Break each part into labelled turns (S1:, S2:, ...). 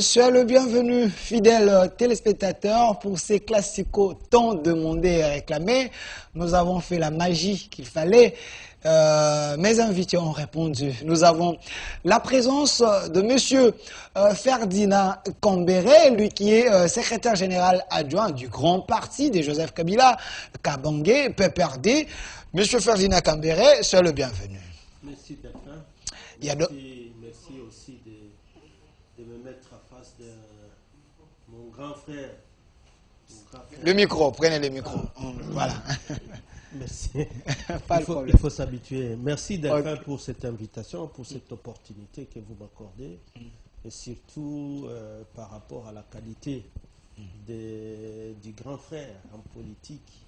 S1: Soyez le bienvenu, fidèles téléspectateurs, pour ces classicos tant demandés et réclamés. Nous avons fait la magie qu'il fallait. Mes invités ont répondu. Nous avons la présence de monsieur Ferdinand Kambere, lui qui est secrétaire général adjoint du grand parti de Joseph Kabila, Kabangé, PPRD. Monsieur Ferdinand Kambere, soyez le bienvenu.
S2: Merci Delphin. Merci aussi de me mettre à face de mon grand frère.
S1: Le micro, prenez le micro. Voilà.
S2: Merci.
S1: Pas
S2: il faut s'habituer. Merci Delphin pour cette invitation, pour cette opportunité que vous m'accordez. Et surtout par rapport à la qualité du grand frère en politique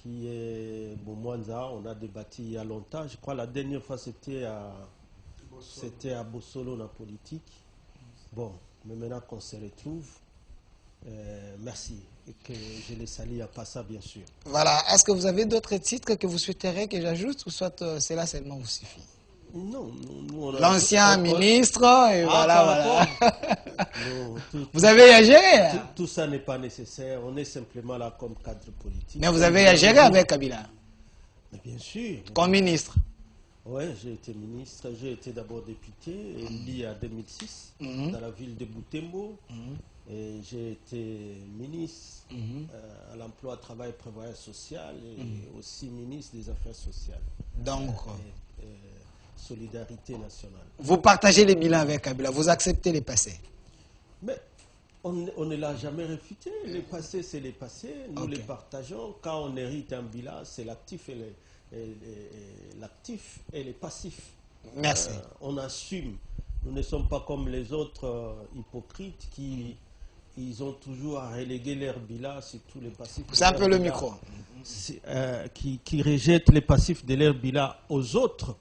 S2: qui est Boumwanza. On a débattu il y a longtemps. Je crois que la dernière fois c'était à Bossolo, la politique. Bon, mais maintenant qu'on se retrouve, merci. Et que je les salue à Passa, bien sûr.
S1: Voilà. Est-ce que vous avez d'autres titres que vous souhaiteriez que j'ajoute, ou soit cela seulement vous suffit?
S2: Non.
S1: L'ancien ministre, et voilà.
S2: Non,
S1: vous avez à gérer?
S2: Tout ça n'est pas nécessaire. On est simplement là comme cadre politique.
S1: Mais vous avez à gérer avec Kabila?
S2: Mais bien sûr.
S1: Comme ministre?
S2: Oui, j'ai été ministre. J'ai été d'abord député, élu en 2006 dans la ville de Butembo. Et j'ai été ministre à l'emploi, travail, prévoyance sociale et aussi ministre des Affaires sociales.
S1: Donc,
S2: solidarité nationale.
S1: Vous partagez les bilans avec Kabila, vous acceptez les passés?
S2: Mais on ne l'a jamais réfuté. Les passés, c'est les passés. Nous les partageons. Quand on hérite un bilan, c'est l'actif et les passifs.
S1: Merci.
S2: On assume. Nous ne sommes pas comme les autres hypocrites qui ils ont toujours à reléguer leur bilan sur tous les passifs.
S1: C'est un peu le micro.
S2: Qui rejettent les passifs de leur bilan aux autres.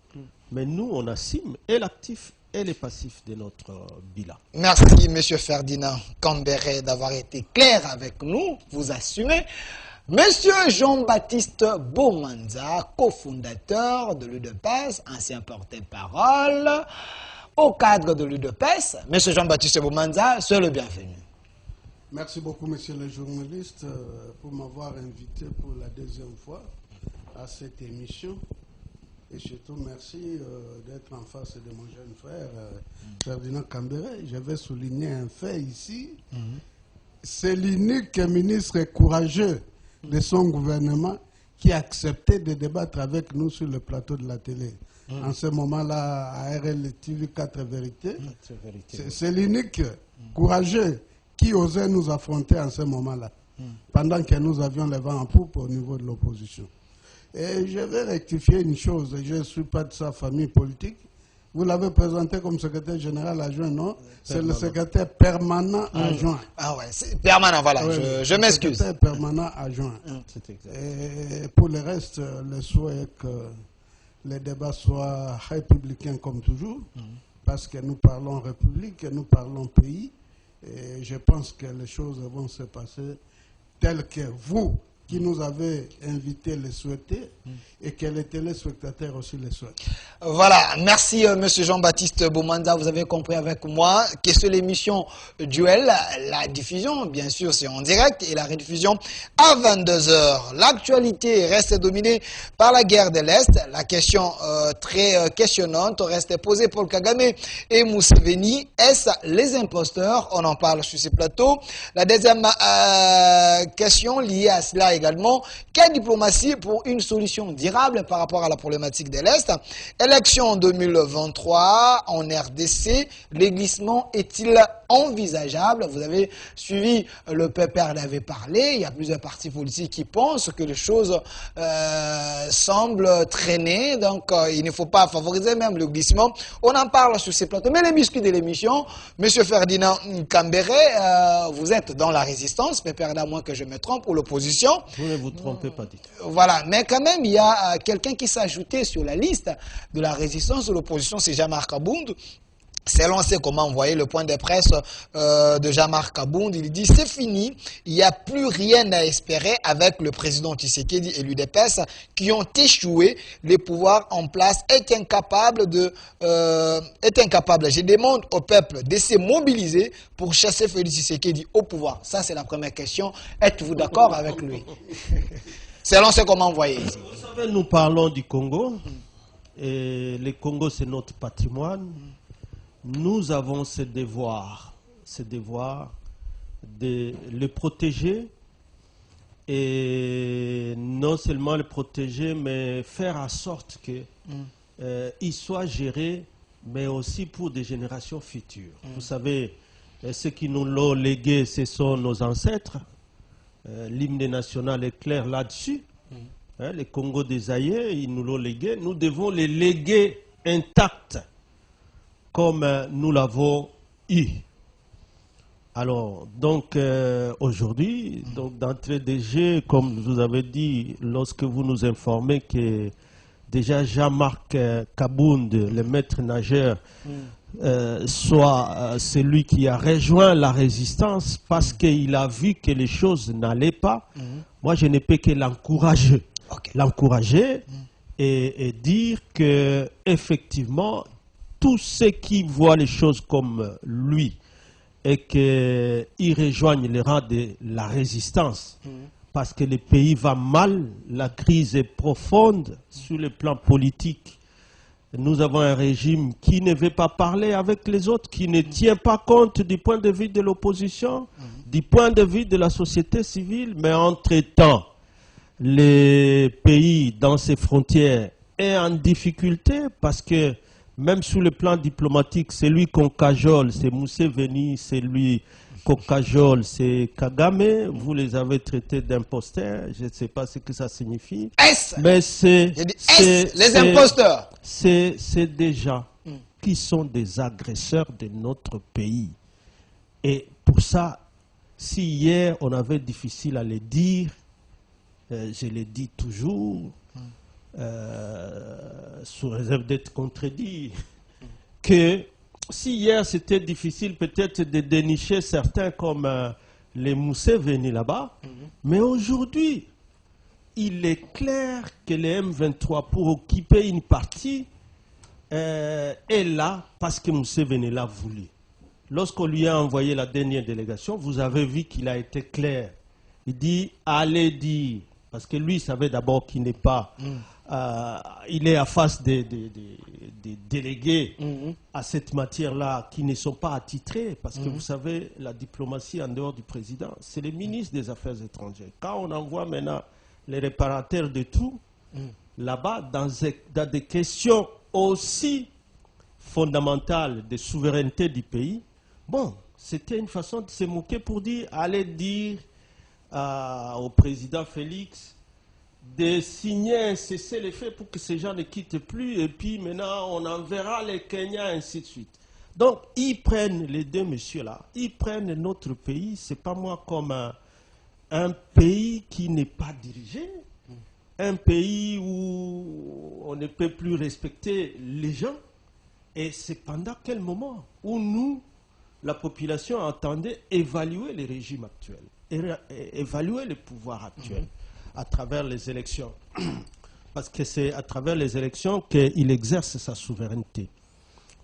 S2: Mais nous, on assume et l'actif et les passifs de notre bilan.
S1: Merci, monsieur Ferdinand Kambere, d'avoir été clair avec nous. Vous assumez. Monsieur Jean-Baptiste Boumwanza, cofondateur de l'UDPS, ancien porte-parole au cadre de l'UDPS. Monsieur Jean-Baptiste Boumwanza, soyez le bienvenu.
S3: Merci beaucoup, monsieur le journaliste, pour m'avoir invité pour la deuxième fois à cette émission. Et surtout, merci d'être en face de mon jeune frère, Ferdinand Kambere. Je vais souligner un fait ici. C'est l'unique ministre courageux de son gouvernement qui a accepté de débattre avec nous sur le plateau de la télé. En ce moment-là, à RL TV 4 Vérité, c'est l'unique courageux qui osait nous affronter en ce moment-là, pendant que nous avions le vent en poupe au niveau de l'opposition. Et je vais rectifier une chose, je ne suis pas de sa famille politique. Vous l'avez présenté comme secrétaire général adjoint, non? C'est le secrétaire permanent adjoint.
S1: Ah ouais, c'est permanent, voilà, je m'excuse.
S3: Secrétaire permanent adjoint. Et pour le reste, le souhait est que les débats soient républicains comme toujours, parce que nous parlons République, nous parlons pays, et je pense que les choses vont se passer telles que vous, qui nous avez invités, les souhaiter, et que les téléspectateurs aussi les souhaitent.
S1: Voilà, merci monsieur Jean-Baptiste Boumwanza, vous avez compris avec moi que c'est l'émission Duel, la diffusion, bien sûr, c'est en direct, et la rediffusion à 22 h. L'actualité reste dominée par la guerre de l'Est, la question très questionnante reste posée pour Kagame et Museveni, est-ce les imposteurs? On en parle sur ces plateaux. La deuxième question liée à cela également, quelle diplomatie pour une solution durable par rapport à la problématique de l'Est? Élection 2023 en RDC, les glissements est-il envisageable? Vous avez suivi, le PPRD avait parlé, il y a plusieurs partis politiques qui pensent que les choses semblent traîner, donc il ne faut pas favoriser même le glissement. On en parle sur ces plateaux. Mais les muscles de l'émission, monsieur Ferdinand Kambere, vous êtes dans la résistance, PPRD à moins que je me trompe, ou l'opposition.
S2: Vous ne vous trompez pas, dites.
S1: Voilà, mais quand même, il y a quelqu'un qui s'est ajouté sur la liste de la résistance de l'opposition, c'est Jean-Marc Abound. Selon c'est comment vous voyez le point de presse de Jean-Marc Kabound, il dit c'est fini, il n'y a plus rien à espérer avec le président Tshisekedi et l'UDPS qui ont échoué, les pouvoirs en place est incapable. Je demande au peuple de se mobiliser pour chasser Félix Tshisekedi au pouvoir. Ça c'est la première question. Êtes-vous d'accord avec lui? Selon ce comment vous voyez ici.
S2: Vous savez, nous parlons du Congo et le Congo c'est notre patrimoine. Nous avons ce devoir de le protéger et non seulement le protéger, mais faire en sorte qu'il soit géré, mais aussi pour des générations futures. Vous savez, ceux qui nous l'ont légué, ce sont nos ancêtres. L'hymne national est clair là-dessus. Les Congo des aïeux, ils nous l'ont légué. Nous devons les léguer intacts, comme nous l'avons eu. Alors, donc, aujourd'hui, d'entrée de jeu, comme vous avez dit, lorsque vous nous informez que déjà Jean-Marc Kabound, le maître nageur, soit celui qui a rejoint la résistance parce qu'il a vu que les choses n'allaient pas, moi je ne peux que l'encourager. L'encourager et dire que effectivement, tous ceux qui voient les choses comme lui et qu'ils rejoignent les rangs de la résistance, parce que le pays va mal, la crise est profonde sur le plan politique. Nous avons un régime qui ne veut pas parler avec les autres, qui ne tient pas compte du point de vue de l'opposition, du point de vue de la société civile, mais entre-temps, le pays dans ses frontières est en difficulté parce que même sur le plan diplomatique, celui qu'on cajole, c'est Museveni, celui qu'on cajole, c'est Kagame. Vous les avez traités d'imposteurs, je ne sais pas ce que ça signifie. Mais c'est
S1: les imposteurs.
S2: C'est des gens qui sont des agresseurs de notre pays. Et pour ça, si hier on avait difficile à le dire, je le dis toujours, sous réserve d'être contredit, que si hier c'était difficile peut-être de dénicher certains comme les Museveni là-bas, mais aujourd'hui, il est clair que les M23 pour occuper une partie est là parce que Museveni l'a voulu. Lorsqu'on lui a envoyé la dernière délégation, vous avez vu qu'il a été clair. Il dit, allez dire, parce que lui savait d'abord qu'il n'est pas... il est à face des délégués à cette matière-là qui ne sont pas attitrés, parce que vous savez, la diplomatie en dehors du président, c'est le ministre des Affaires étrangères. Quand on envoie maintenant les réparateurs de tout, là-bas, dans des questions aussi fondamentales de souveraineté du pays, bon, c'était une façon de se moquer pour dire, allez dire au président Félix de signer un cessez-le-feu pour que ces gens ne quittent plus, et puis maintenant on enverra les Kenyans, ainsi de suite. Donc ils prennent, les deux messieurs-là, ils prennent notre pays, c'est pas moi comme un pays qui n'est pas dirigé, un pays où on ne peut plus respecter les gens, et c'est pendant quel moment où nous, la population, entendait évaluer les régimes actuels, évaluer le pouvoir actuel à travers les élections. Parce que c'est à travers les élections qu'il exerce sa souveraineté.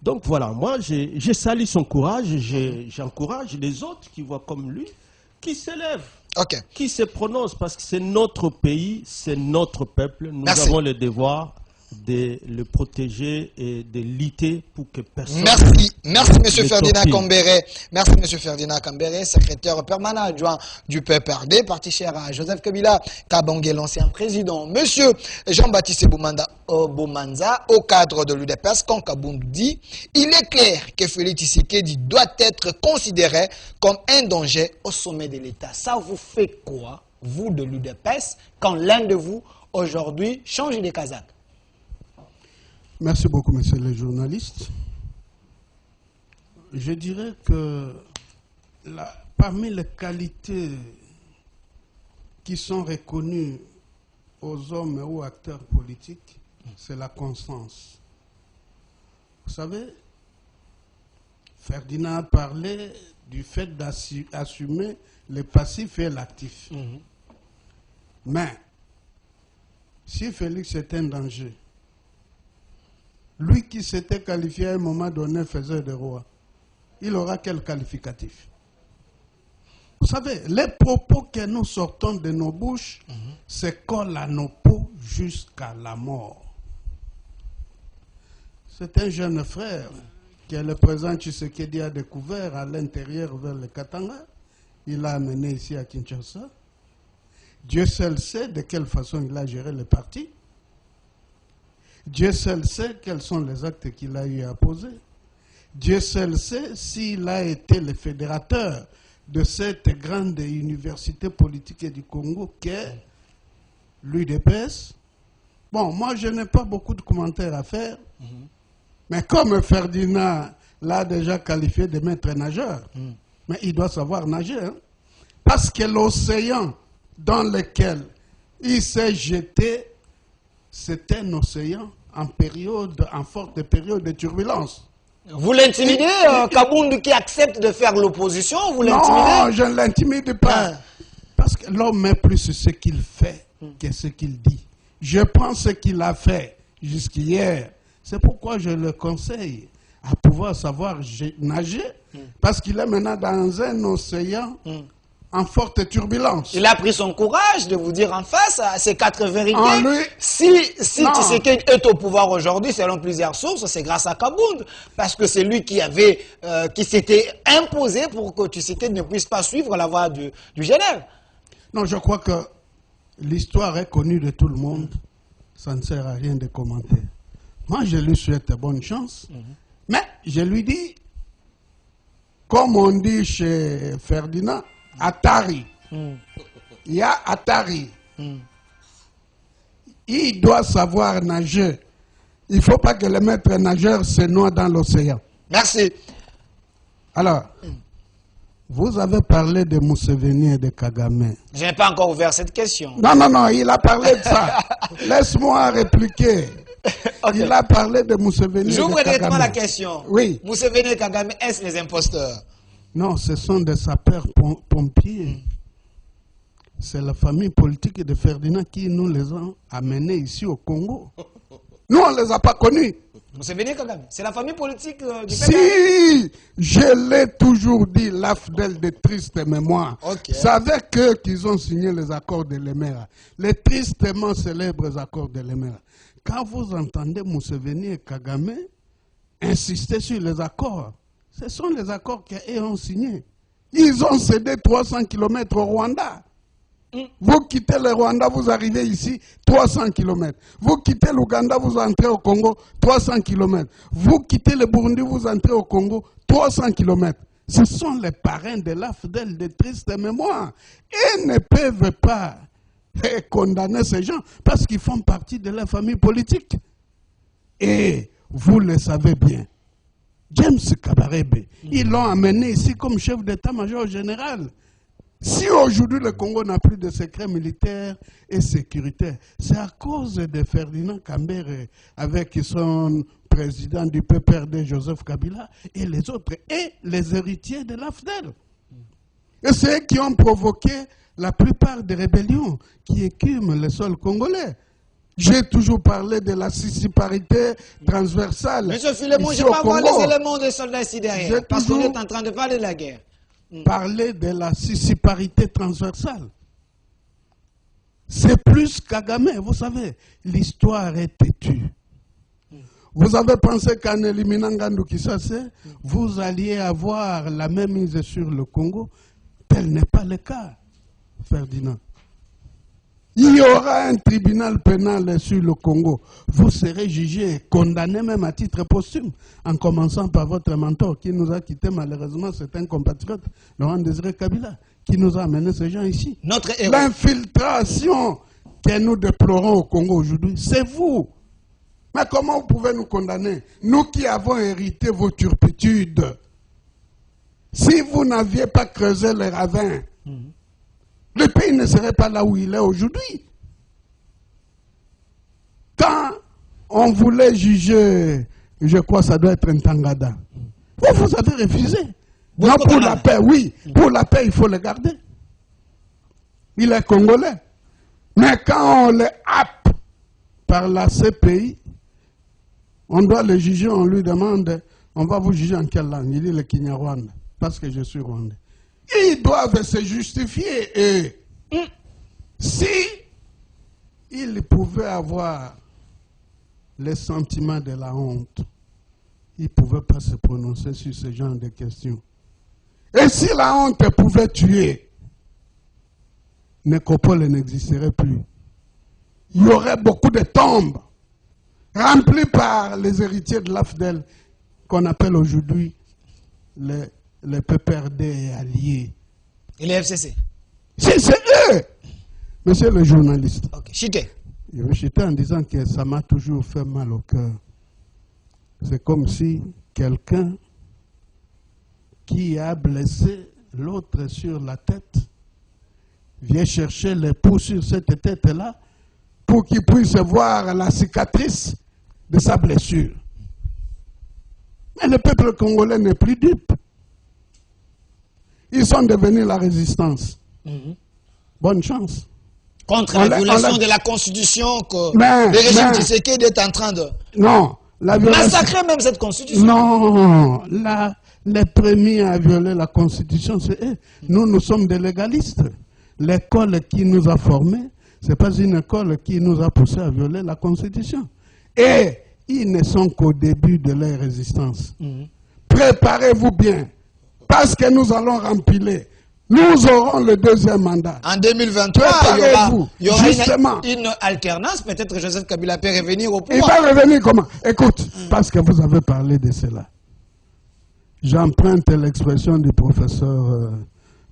S2: Donc voilà, moi je salue son courage, j'encourage les autres qui voient comme lui, qui s'élèvent, qui se prononcent, parce que c'est notre pays, c'est notre peuple, nous avons le devoir de le protéger et de lutter pour que personne...
S1: Merci M. Ferdinand Kambere. Merci M. Ferdinand Kambere, secrétaire permanent adjoint du PPRD, parti cher à Joseph Kabila Kabange, l'ancien président. M. Jean-Baptiste Bomanza, au cadre de l'UDPS, quand Kabound dit, il est clair que Félix Tshisekedi doit être considéré comme un danger au sommet de l'État. Ça vous fait quoi, vous de l'UDPS, quand l'un de vous, aujourd'hui, change de casaque?
S3: Merci beaucoup, monsieur le journaliste. Je dirais que parmi les qualités qui sont reconnues aux hommes et aux acteurs politiques, c'est la constance. Vous savez, Ferdinand a parlé du fait d'assumer le passif et l'actif. Mais, si Félix était un danger, lui qui s'était qualifié à un moment donné faisait des rois, il aura quel qualificatif? Vous savez, les propos que nous sortons de nos bouches se collent à nos peaux jusqu'à la mort. C'est un jeune frère que le président Tshisekedi a découvert à l'intérieur vers le Katanga. Il l'a amené ici à Kinshasa. Dieu seul sait de quelle façon il a géré le parti. Dieu seul sait quels sont les actes qu'il a eu à poser. Dieu seul sait s'il a été le fédérateur de cette grande université politique du Congo qu'est l'UDPS. Bon, moi je n'ai pas beaucoup de commentaires à faire, mais comme Ferdinand l'a déjà qualifié de maître nageur, mais il doit savoir nager, hein, parce que l'océan dans lequel il s'est jeté, c'est un océan en forte période de turbulence.
S1: Vous l'intimidez, Kabound qui accepte de faire l'opposition, vous l'intimidez?
S3: Non, je ne l'intimide pas. Parce que l'homme est plus ce qu'il fait que ce qu'il dit. Je pense ce qu'il a fait jusqu'hier. C'est pourquoi je le conseille à pouvoir savoir nager, parce qu'il est maintenant dans un océan en forte turbulence.
S1: Il a pris son courage de vous dire en face à ces 4 vérités. Si Tshisekedi est au pouvoir aujourd'hui, selon plusieurs sources, c'est grâce à Kabound. Parce que c'est lui qui s'était imposé pour que Tshisekedi ne puisse pas suivre la voie du général.
S3: Non, je crois que l'histoire est connue de tout le monde. Ça ne sert à rien de commenter. Moi, je lui souhaite bonne chance. Mais je lui dis, comme on dit chez Ferdinand, Atari. Il y a Atari. Il doit savoir nager. Il ne faut pas que le maître nageur se noie dans l'océan.
S1: Merci.
S3: Alors, vous avez parlé de Museveni et de Kagame.
S1: Je n'ai pas encore ouvert cette question.
S3: Non, il a parlé de ça. Laisse-moi répliquer. Okay. Il a parlé de Museveni et de Kagame.
S1: J'ouvre directement la question.
S3: Oui.
S1: Museveni et Kagame, est-ce les imposteurs?
S3: Non, ce sont des sapeurs-pompiers. C'est la famille politique de Ferdinand qui nous les a amenés ici au Congo. Nous, on ne les a pas connus.
S1: Museveni et Kagame, c'est la famille politique du
S3: Si, je l'ai toujours dit, l'AFDEL de triste mémoire.
S1: Okay.
S3: C'est avec eux qu'ils ont signé les accords de l'Emera. Les tristement célèbres accords de l'Emera. Quand vous entendez Museveni et Kagame insister sur les accords, ce sont les accords qu'ils ont signés. Ils ont cédé 300 km au Rwanda. Vous quittez le Rwanda, vous arrivez ici, 300 km. Vous quittez l'Ouganda, vous entrez au Congo, 300 km. Vous quittez le Burundi, vous entrez au Congo, 300 km. Ce sont les parrains de l'AFDEL de triste mémoire. Ils ne peuvent pas condamner ces gens parce qu'ils font partie de la famille politique. Et vous le savez bien. James Kabarebe, ils l'ont amené ici comme chef d'état-major général. Si aujourd'hui le Congo n'a plus de secret militaire et sécuritaire, c'est à cause de Ferdinand Kambere avec son président du PPRD Joseph Kabila et les autres, et les héritiers de l'AFDEL. Et c'est eux qui ont provoqué la plupart des rébellions qui écument le sol congolais. J'ai toujours parlé de la sissiparité transversale.
S1: Monsieur Philemon, je ne vais pas voir les éléments des soldats ici derrière, parce qu'on est en train de parler de la guerre.
S3: Parler de la sissiparité transversale. C'est plus Kagame, vous savez, l'histoire est têtue. Vous avez pensé qu'en éliminant Ngandou Kisase, vous alliez avoir la même mise sur le Congo. Tel n'est pas le cas, Ferdinand. Il y aura un tribunal pénal sur le Congo. Vous serez jugé, condamné même à titre posthume, en commençant par votre mentor qui nous a quittés malheureusement, c'est un compatriote, Laurent Désiré Kabila, qui nous a amené ces gens ici. L'infiltration que nous déplorons au Congo aujourd'hui, c'est vous. Mais comment vous pouvez nous condamner? Nous qui avons hérité vos turpitudes. Si vous n'aviez pas creusé les ravins, le pays ne serait pas là où il est aujourd'hui. Quand on voulait juger, je crois que ça doit être un Tangada, Vous avez refusé. Non, pour la paix, oui. Pour la paix, il faut le garder. Il est congolais. Mais quand on le happe par la CPI, on doit le juger, on lui demande, on va vous juger en quelle langue? Il dit le Kinyarwanda, parce que je suis rwandais. Ils doivent se justifier. Et si ils pouvaient avoir le sentiment de la honte, ils ne pouvaient pas se prononcer sur ce genre de questions. Et si la honte pouvait tuer, Nécropole n'existerait plus. Il y aurait beaucoup de tombes remplies par les héritiers de l'AFDEL qu'on appelle aujourd'hui les PPRD et alliés.
S1: Et les FCC?
S3: C'est eux, monsieur le journaliste.
S1: Ok, Chité.
S3: Je vais chuter en disant que ça m'a toujours fait mal au cœur. C'est comme si quelqu'un qui a blessé l'autre sur la tête vient chercher les pouls sur cette tête-là pour qu'il puisse voir la cicatrice de sa blessure. Mais le peuple congolais n'est plus dupe. Ils sont devenus la résistance. Bonne chance.
S1: Contre la violation de la Constitution que le régime Tshisekedi est en train de...
S3: Non.
S1: Massacrer même cette Constitution.
S3: Non. Les premiers à violer la Constitution, c'est eux. Nous sommes des légalistes. L'école qui nous a formés, ce n'est pas une école qui nous a poussés à violer la Constitution. Et ils ne sont qu'au début de leur résistance. Préparez-vous bien, parce que nous allons rempiler. Nous aurons le deuxième mandat.
S1: En 2023, il y aura une alternance. Peut-être Joseph Kabila peut revenir au pouvoir.
S3: Il va revenir comment? Écoute, parce que vous avez parlé de cela. J'emprunte l'expression du professeur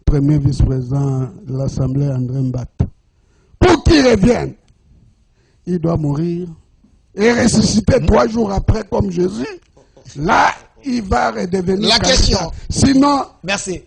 S3: premier vice-président de l'Assemblée, André Mbat. Pour qu'il revienne, il doit mourir et ressusciter 3 jours après comme Jésus. Là, il va redevenir
S1: la question.
S3: Sinon,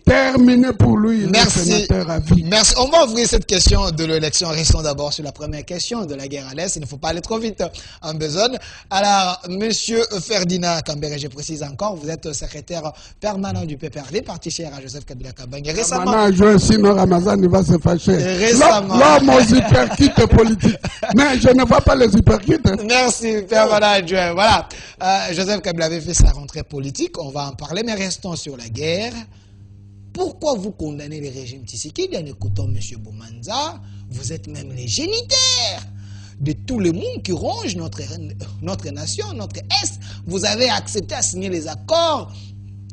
S3: terminé pour lui, il est sénateur à vie.
S1: Merci. On va ouvrir cette question de l'élection. Restons d'abord sur la première question de la guerre à l'Est. Il ne faut pas aller trop vite en besogne. Alors, monsieur Ferdinand Kambere, je précise encore, vous êtes secrétaire permanent du PPRD, parti cher à Joseph Kabila Kabange. Récemment...
S3: sinon Ramazan, il va se fâcher.
S1: Récemment...
S3: L'homme aux hypercutes politiques. Mais je ne vois pas les hypercutes.
S1: Merci, permanent adjoint. Voilà. Joseph Kabila avait fait sa rentrée politique. On va en parler, mais restons sur la guerre. Pourquoi vous condamnez le régime Tshisekedi en écoutant M. Boumanza? Vous êtes même les génitaires de tout le monde qui ronge notre nation, notre Est. Vous avez accepté à signer les accords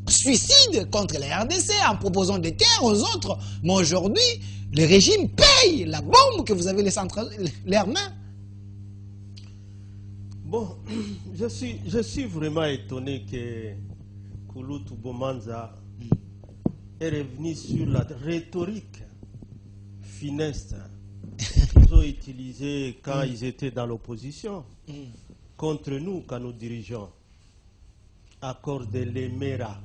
S1: suicides contre la RDC en proposant des terres aux autres. Mais aujourd'hui, le régime paye la bombe que vous avez laissée entre leurs mains.
S2: Bon, je suis vraiment étonné que Kouloutou Boumanza est revenu sur la rhétorique funeste qu'ils ont utilisée quand ils étaient dans l'opposition contre nous, quand nous dirigeons. Accord de l'Emera.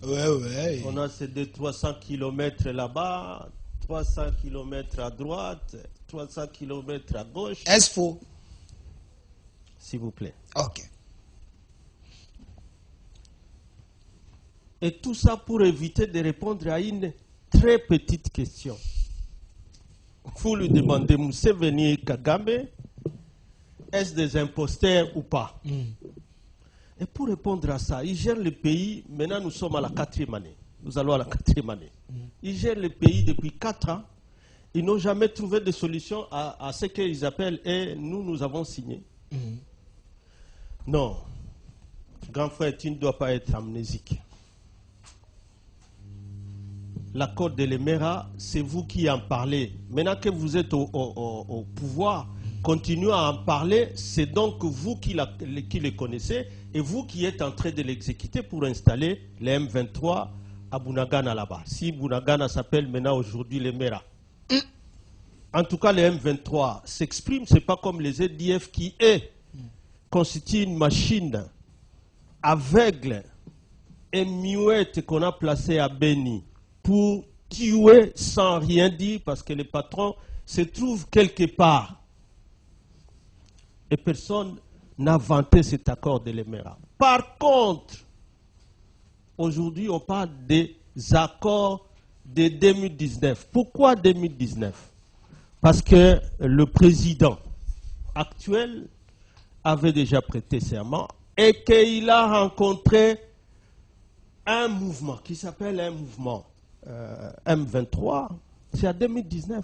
S1: Ouais.
S2: On a ces 300 km là-bas, 300 km à droite, 300 km à gauche.
S1: Est-ce faux?
S2: S'il vous plaît.
S1: Ok.
S2: Et tout ça pour éviter de répondre à une très petite question. Vous lui demandez, Museveni et Kagame, est-ce des imposteurs ou pas? Et pour répondre à ça, ils gèrent le pays, maintenant nous sommes à la 4e année. Nous allons à la 4e année. Ils gèrent le pays depuis 4 ans. Ils n'ont jamais trouvé de solution à ce qu'ils appellent, et nous avons signé. Non, grand frère, tu ne dois pas être amnésique. L'accord de l'Emera, c'est vous qui en parlez. Maintenant que vous êtes au pouvoir, continuez à en parler. C'est donc vous qui le connaissez et vous qui êtes en train de l'exécuter pour installer les M23 à Bunagana là-bas. Si Bunagana s'appelle maintenant aujourd'hui l'Emera. En tout cas, les M23 s'expriment, ce n'est pas comme les EDF qui constituent une machine aveugle et muette qu'on a placée à Beni pour tuer sans rien dire parce que le patron se trouve quelque part. Et personne n'a vanté cet accord de l'Emera. Par contre, Aujourd'hui, on parle des accords de 2019. Pourquoi 2019? Parce que le président actuel avait déjà prêté serment et qu'il a rencontré un mouvement qui s'appelle un mouvement M23. C'est en 2019.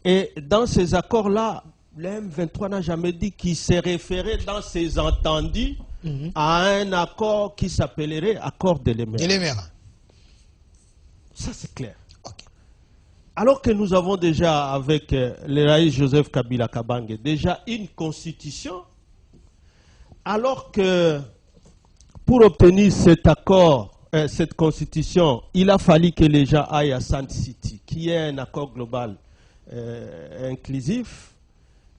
S2: Et dans ces accords-là, le M23 n'a jamais dit qu'il s'est référé dans ses entendus à un accord qui s'appellerait accord de l'Émera. Ça, c'est clair.
S1: Okay.
S2: Alors que nous avons déjà, avec le Raïs Joseph Kabila Kabange, déjà une constitution, alors que pour obtenir cet accord, cette constitution, il a fallu que les gens aillent à Sand City, qui est un accord global inclusif,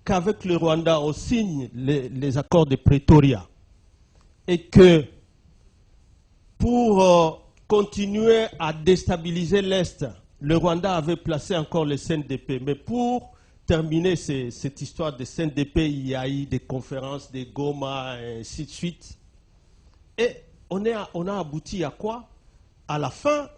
S2: qu'avec le Rwanda, on signe les accords de Pretoria. Et que pour continuer à déstabiliser l'Est, le Rwanda avait placé encore le CNDP. Mais pour terminer cette histoire de CNDP, il y a eu des conférences, des Goma, et ainsi de suite. Et on a abouti à quoi? À la fin,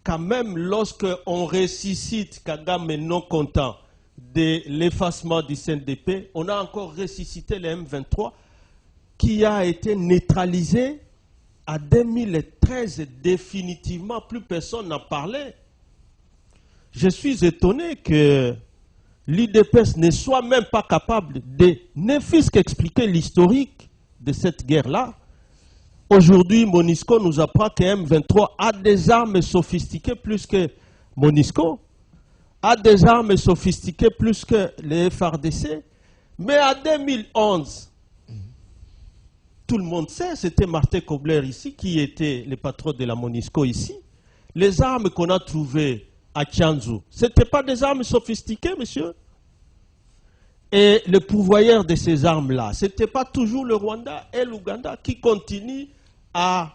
S2: quand même, lorsqu'on ressuscite Kagame non content de l'effacement du CNDP, on a encore ressuscité le M23 qui a été neutralisé en 2013. Définitivement, plus personne n'en parlait. Je suis étonné que l'UDPS ne soit même pas capable de ne fût-ce qu'expliquer l'historique de cette guerre-là. Aujourd'hui, MONUSCO nous apprend que M23 a des armes sophistiquées plus que MONUSCO, a des armes sophistiquées plus que les FARDC. Mais en 2011, tout le monde sait, c'était Martin Kobler ici, qui était le patron de la MONUSCO ici. Les armes qu'on a trouvées à Tchanzu, ce n'étaient pas des armes sophistiquées, monsieur. Et le pourvoyeur de ces armes-là, ce n'était pas toujours le Rwanda et l'Ouganda qui continuent à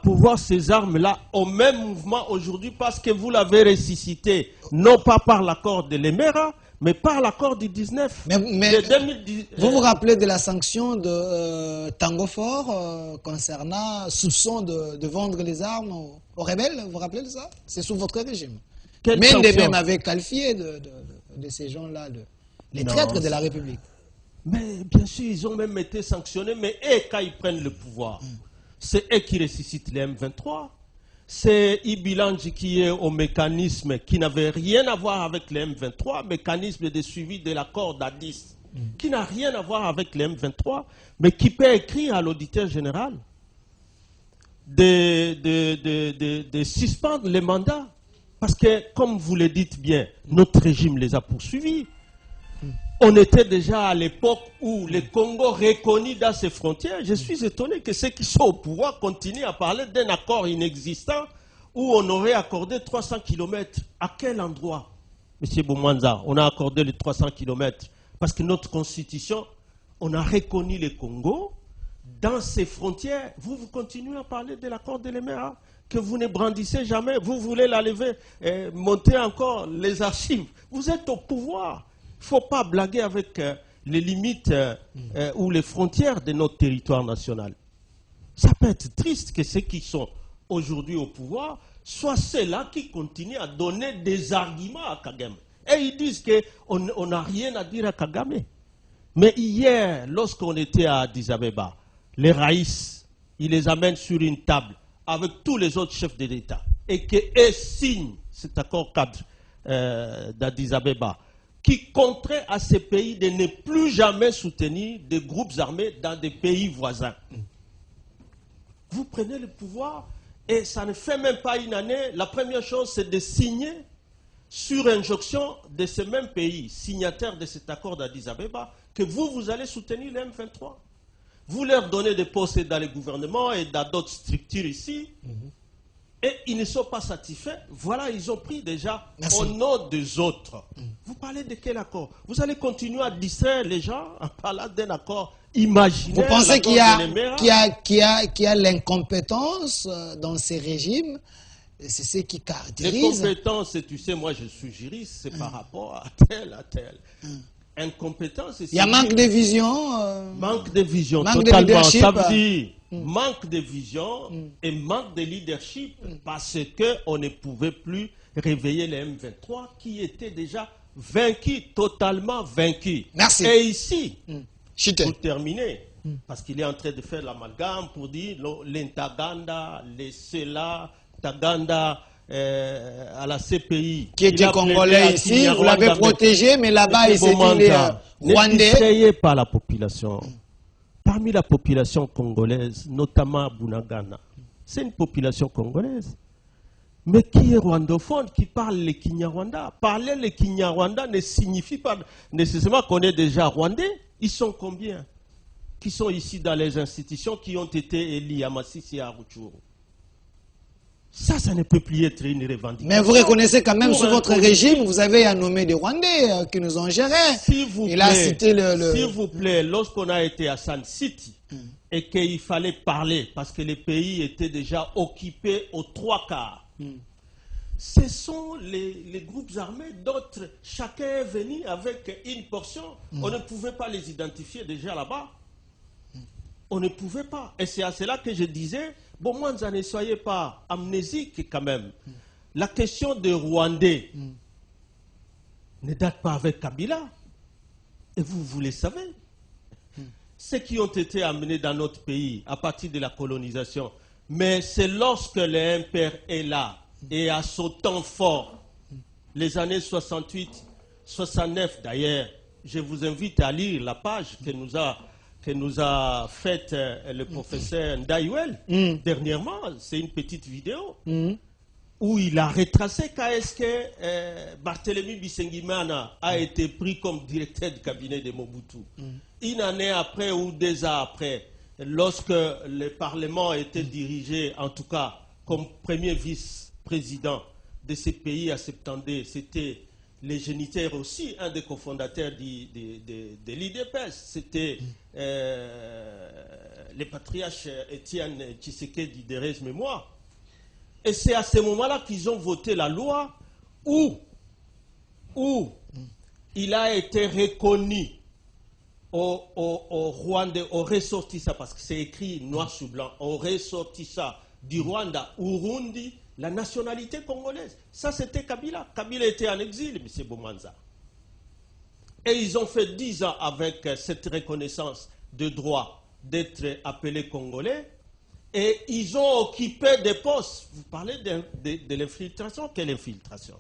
S2: pourvoir ces armes-là au même mouvement aujourd'hui parce que vous l'avez ressuscité, non pas par l'accord de l'Émera, mais par l'accord du 19.
S1: Mais vous vous rappelez de la sanction de Tango Fort concernant soupçon de vendre les armes aux rebelles? Vous vous rappelez de ça? C'est sous votre régime. Même avait qualifié de ces gens-là les traîtres de la République.
S2: Mais bien sûr, ils ont même été sanctionnés, mais quand ils prennent le pouvoir, c'est eux qui ressuscitent les M23. C'est Ibilanji qui est au mécanisme qui n'avait rien à voir avec les M23, mécanisme de suivi de l'accord d'Addis, qui n'a rien à voir avec les M23, mais qui peut écrire à l'auditeur général de suspendre les mandats. Parce que, comme vous le dites bien, notre régime les a poursuivis. On était déjà à l'époque où le Congo reconnu dans ses frontières. Je suis étonné que ceux qui sont au pouvoir continuent à parler d'un accord inexistant où on aurait accordé 300 km. À quel endroit, M. Boumanza, on a accordé les 300 km? Parce que notre constitution, on a reconnu le Congo dans ses frontières. Vous continuez à parler de l'accord de l'Émera que vous ne brandissez jamais. Vous voulez la lever, monter encore les archives. Vous êtes au pouvoir. Il ne faut pas blaguer avec les limites ou les frontières de notre territoire national. Ça peut être triste que ceux qui sont aujourd'hui au pouvoir soient ceux-là qui continuent à donner des arguments à Kagame. Et ils disent qu'on n'a rien à dire à Kagame. Mais hier, lorsqu'on était à Addis Abeba, les Raïs, ils les amènent sur une table avec tous les autres chefs de l'État et qu'ils signent cet accord cadre d'Addis Abeba, qui compterait à ces pays de ne plus jamais soutenir des groupes armés dans des pays voisins. Vous prenez le pouvoir et ça ne fait même pas une année. La première chose, c'est de signer sur injonction de ces mêmes pays, signataires de cet accord d'Addis Abeba, que vous allez soutenir les M23. Vous leur donnez des postes dans les gouvernements et dans d'autres structures ici. Et ils ne sont pas satisfaits. Voilà, ils ont pris déjà au nom des autres. Vous parlez de quel accord? Vous allez continuer à distraire les gens en parlant d'un accord imaginaire.
S1: Vous pensez qu'il y a l'incompétence dans ces régimes? C'est ce qui caractérise.
S2: L'incompétence, tu sais, moi je suis juriste, c'est par rapport à tel. Incompétence.
S1: Il y a manque de vision.
S2: Manque de vision,
S1: manque
S2: totalement.
S1: de leadership.
S2: Ça veut dire, manque de vision et manque de leadership parce qu'on ne pouvait plus réveiller les M23 qui étaient déjà vaincus, totalement vaincus.
S1: Merci.
S2: Et ici,
S1: Chité.
S2: pour terminer, parce qu'il est en train de faire l'amalgame pour dire l'Intaganda, les Sela, Taganda à la CPI.
S1: Qui était congolais ici, vous l'avez protégé, mais là-bas, il s'était rwandais.
S2: N'essayez pas la population. Parmi la population congolaise, notamment à Bunagana, c'est une population congolaise. Mais qui est rwandophone, qui parle le Kinyarwanda. Parler le Kinyarwanda ne signifie pas nécessairement qu'on est déjà rwandais. Ils sont combien qui sont ici dans les institutions, qui ont été élus à Massissi et à Rutshuru? Ça ne peut plus être une revendication.
S1: Mais vous reconnaissez quand même, sous votre régime, vous avez nommé des Rwandais qui nous ont gérés.
S2: S'il vous plaît, lorsqu'on a été à Sun City et qu'il fallait parler, parce que le pays était déjà occupé aux 3/4, ce sont les groupes armés, d'autres, chacun est venu avec une portion. On ne pouvait pas les identifier déjà là-bas. On ne pouvait pas. Et c'est à cela que je disais, bon, moi, ne soyez pas amnésiques quand même. La question des Rwandais ne date pas avec Kabila. Et vous le savez. Ceux qui ont été amenés dans notre pays à partir de la colonisation. Mais c'est lorsque l'impère est là et à son temps fort, les années 68, 69 d'ailleurs, je vous invite à lire la page que nous a faite le professeur Ndayouel dernièrement. C'est une petite vidéo où il a retracé quand est-ce que Barthélemy Bisengimana a été pris comme directeur du cabinet de Mobutu. Une année après ou 2 ans après, lorsque le Parlement était dirigé, en tout cas comme premier vice-président de ce pays à 70, c'était les géniteurs aussi, un des cofondateurs de l'IDPS, c'était le patriarche Étienne Tshisekedi de Rez Mémoire. Et c'est à ce moment-là qu'ils ont voté la loi où il a été reconnu au Rwanda, au ressortissant, parce que c'est écrit noir sur blanc, au ressortissant du Rwanda, Urundi, la nationalité congolaise. Ça, c'était Kabila. Kabila était en exil, M. Bomanza. Et ils ont fait 10 ans avec cette reconnaissance de droit d'être appelés Congolais. Et ils ont occupé des postes. Vous parlez de l'infiltration. Quelle infiltration?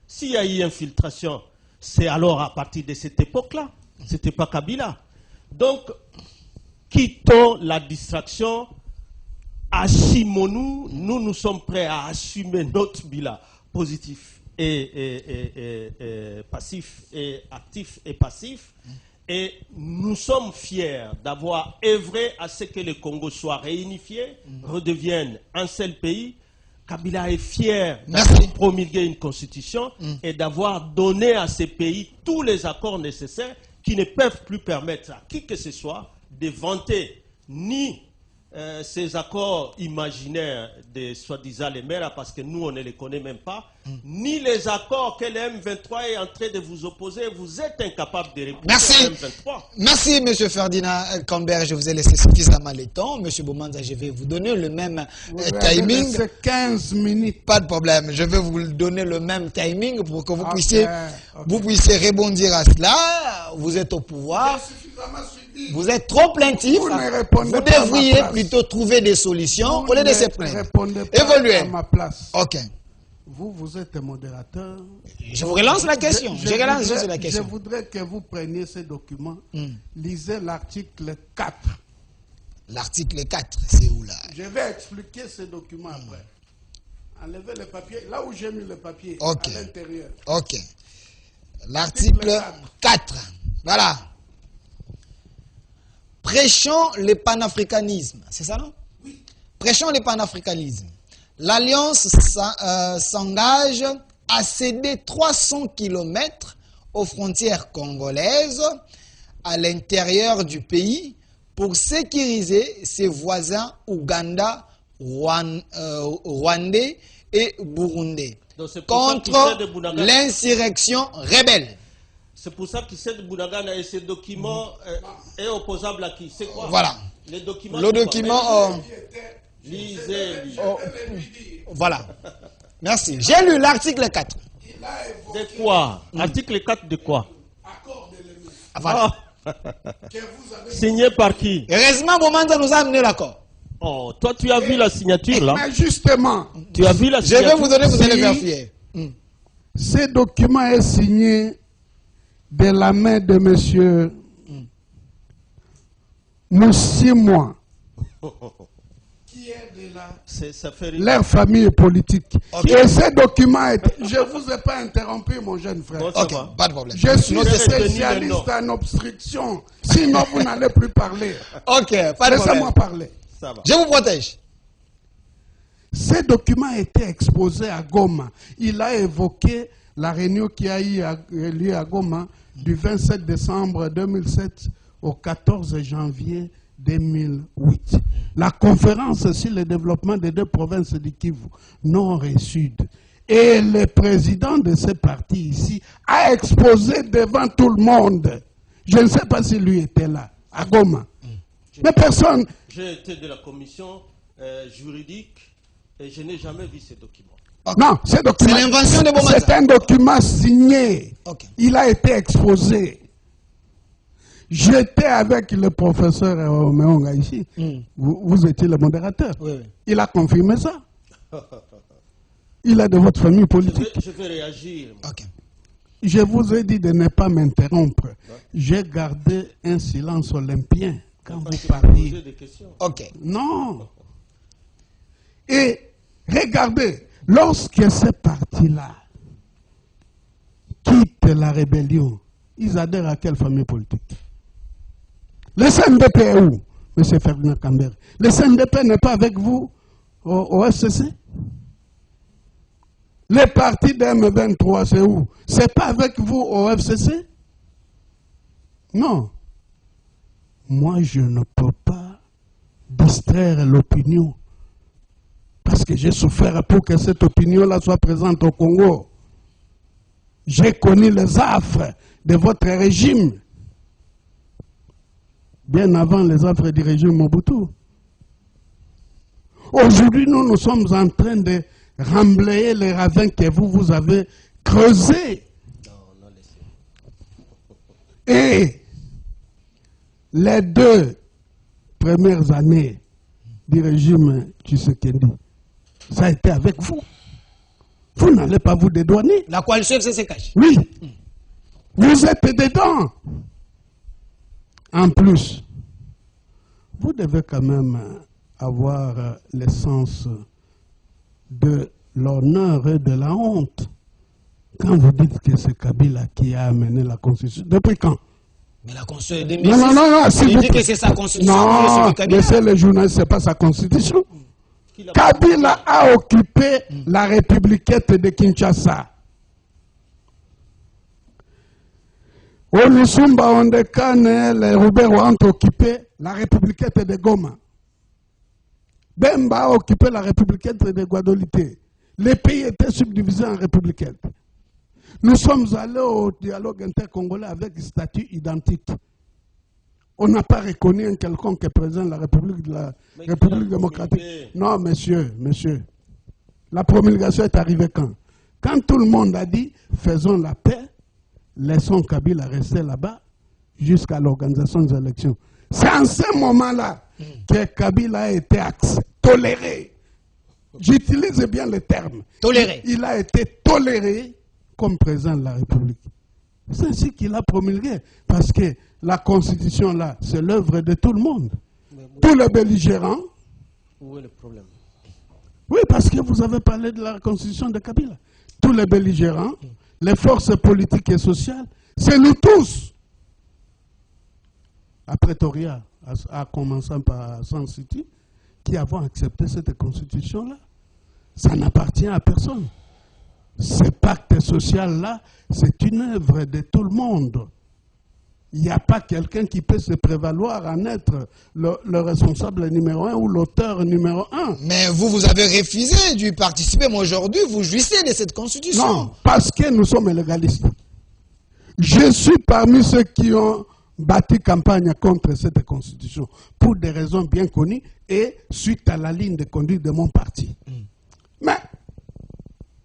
S2: S'il y a eu infiltration, c'est alors à partir de cette époque-là. Ce n'était pas Kabila. Donc, quittons la distraction. Assumons-nous, nous sommes prêts à assumer notre bilan positif et passif, et actif et passif. Et nous sommes fiers d'avoir œuvré à ce que le Congo soit réunifié, redevienne un seul pays. Kabila est fier d'avoir promulgué une constitution et d'avoir donné à ces pays tous les accords nécessaires qui ne peuvent plus permettre à qui que ce soit de vanter ni ces accords imaginaires de soi-disant les maires, parce que nous on ne les connaît même pas, ni les accords que le M23 est en train de vous opposer. Vous êtes incapable de répondre au M23.
S1: Merci M. Ferdinand Cambert, je vous ai laissé suffisamment le temps. M. Bomanza, je vais vous donner le même timing.
S3: C'est 15 minutes.
S1: Pas de problème, je vais vous donner le même timing pour que vous puissiez rebondir à cela. Vous êtes au pouvoir. Vous êtes trop plaintif. Vous devriez plutôt trouver des solutions au lieu de se plaindre. Évoluez.
S3: À ma place.
S1: Ok.
S3: Vous êtes modérateur.
S1: Je vous relance la question. Je
S3: voudrais que vous preniez ces documents. Lisez l'article 4.
S1: L'article 4, c'est où là?
S3: Je vais expliquer ces documents après. Enlevez le papier. Là où j'ai mis le papier, à l'intérieur.
S1: Ok. L'article 4. Voilà. Prêchons le panafricanisme. C'est ça, non?
S3: Oui.
S1: Prêchons le panafricanisme. L'Alliance s'engage à céder 300 km aux frontières congolaises à l'intérieur du pays pour sécuriser ses voisins Ouganda, Rwandais et Burundais contre l'insurrection rebelle.
S2: C'est pour ça que cette Bounagana et ces documents est opposable à qui? C'est quoi?
S1: Voilà.
S2: Les documents.
S1: Le document...
S2: lisez.
S1: Voilà. Merci. J'ai lu l'article 4.
S2: De quoi? Article 4 de quoi?
S1: Voilà.
S2: Signé par qui?
S1: Heureusement, Bomanza nous a amené l'accord.
S2: Oh, toi tu as vu la signature là?
S3: Mais justement,
S2: Tu as vu la
S1: Je
S2: signature?
S1: vais vous donner, vous allez
S3: Si.
S1: vérifier.
S3: ce document est signé de la main de monsieur Moussimouan, qui est de
S2: Ça fait rire.
S3: leur famille politique.
S1: Ok.
S3: Et ce document est... Je ne vous ai pas interrompu, mon jeune frère.
S2: Bon, ça
S1: Ok,
S2: va.
S1: pas de problème.
S3: Je suis
S1: Notez-
S3: spécialiste en obstruction. Sinon, vous n'allez plus parler.
S1: Ok, pas de problème.
S3: Laissez-moi parler.
S2: Ça va.
S1: Je vous protège.
S3: Ce document a été exposé à Goma. Il a évoqué la réunion qui a eu lieu à Goma du 27 décembre 2007 au 14 janvier 2008. La conférence sur le développement des deux provinces du Kivu, Nord et Sud. Et le président de ce parti ici a exposé devant tout le monde. Je ne sais pas si lui était là, à Goma. Mais personne...
S2: J'ai été de la commission juridique et je n'ai jamais vu ces documents.
S3: Non, ce document,
S1: C'est l'invention de Bomanza.
S3: c'est un document signé.
S1: Ok.
S3: Il a été exposé. J'étais avec le professeur Omeonga ici. Vous étiez le modérateur.
S1: Oui, oui.
S3: Il a confirmé ça. Il est de votre famille politique.
S2: Je vais réagir.
S1: Ok.
S3: Je vous ai dit de ne pas m'interrompre. J'ai gardé un silence olympien quand vous
S2: Poser
S3: parliez.
S2: des questions.
S1: Ok.
S3: Non. Et regardez, lorsque ces partis-là quittent la rébellion, ils adhèrent à quelle famille politique? Le CNDP est où, M. Ferdinand Kambere? Le CNDP n'est pas avec vous au FCC? Le parti de M23, c'est où? C'est pas avec vous au FCC? Non. Moi, je ne peux pas distraire l'opinion. Parce que j'ai souffert pour que cette opinion-là soit présente au Congo. J'ai connu les affres de votre régime. Bien avant les affres du régime Mobutu. Aujourd'hui, nous sommes en train de remblayer les ravins que vous avez creusés.
S2: Non, laissez.
S3: Et les 2 premières années du régime Tshisekedi, ça a été avec vous. Vous n'allez pas vous dédouaner.
S1: La coalition FCC cache.
S3: Oui. Vous êtes dedans. En plus, vous devez quand même avoir l'essence de l'honneur et de la honte. Quand vous dites que c'est Kabila qui a amené la Constitution, depuis quand?
S1: Mais la Constitution de 2006,
S3: Non, s'il
S1: il
S3: vous
S1: dit
S3: plaît.
S1: que c'est sa Constitution.
S3: Non,
S1: Kabila.
S3: laissez les journalistes, ce n'est pas sa Constitution.
S2: Qui l'a-
S3: Kabila a occupé la républiquette de Kinshasa. Olusumba, Ondekane, les Roubaix ont occupé la républiquette de Goma. Bemba a occupé la républiquette de Guadolité. Les pays étaient subdivisés en républiquettes. Nous sommes allés au dialogue intercongolais avec statut identique. On n'a pas reconnu un quelconque président de la République,
S2: Mais
S3: République
S2: qui l'a
S3: démocratique.
S2: promulgué?
S3: Non, monsieur. La promulgation est arrivée quand? Quand tout le monde a dit, faisons la paix, laissons Kabila rester là-bas jusqu'à l'organisation des élections. C'est en ce moment-là que Kabila a été toléré. J'utilise bien le terme.
S1: Toléré.
S3: Il a été toléré comme président de la République. C'est ainsi qu'il a promulgué. Parce que la Constitution, là, c'est l'œuvre de tout le monde. Tous les belligérants.
S2: Où est le problème?
S3: Oui, parce que vous avez parlé de la Constitution de Kabila. Tous les belligérants, les forces politiques et sociales, c'est nous tous. À Pretoria, à commencer par San City, qui avons accepté cette Constitution-là. Ça n'appartient à personne. Ce pacte social-là, c'est une œuvre de tout le monde. Il n'y a pas quelqu'un qui peut se prévaloir en être le responsable numéro 1 ou l'auteur numéro 1.
S1: Mais vous avez refusé d'y participer, mais aujourd'hui, vous jouissez de cette constitution.
S3: Non, parce que nous sommes légalistes. Je suis parmi ceux qui ont bâti campagne contre cette constitution pour des raisons bien connues et suite à la ligne de conduite de mon parti. Mais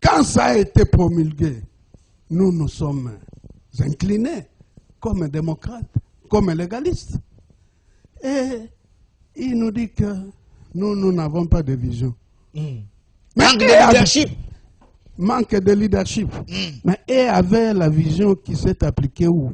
S3: quand ça a été promulgué, nous nous sommes inclinés comme démocrates, comme légalistes. Et il nous dit que nous n'avons pas de vision.
S1: Manque de leadership.
S3: Manque de leadership. Mais et avait la vision qui s'est appliquée où?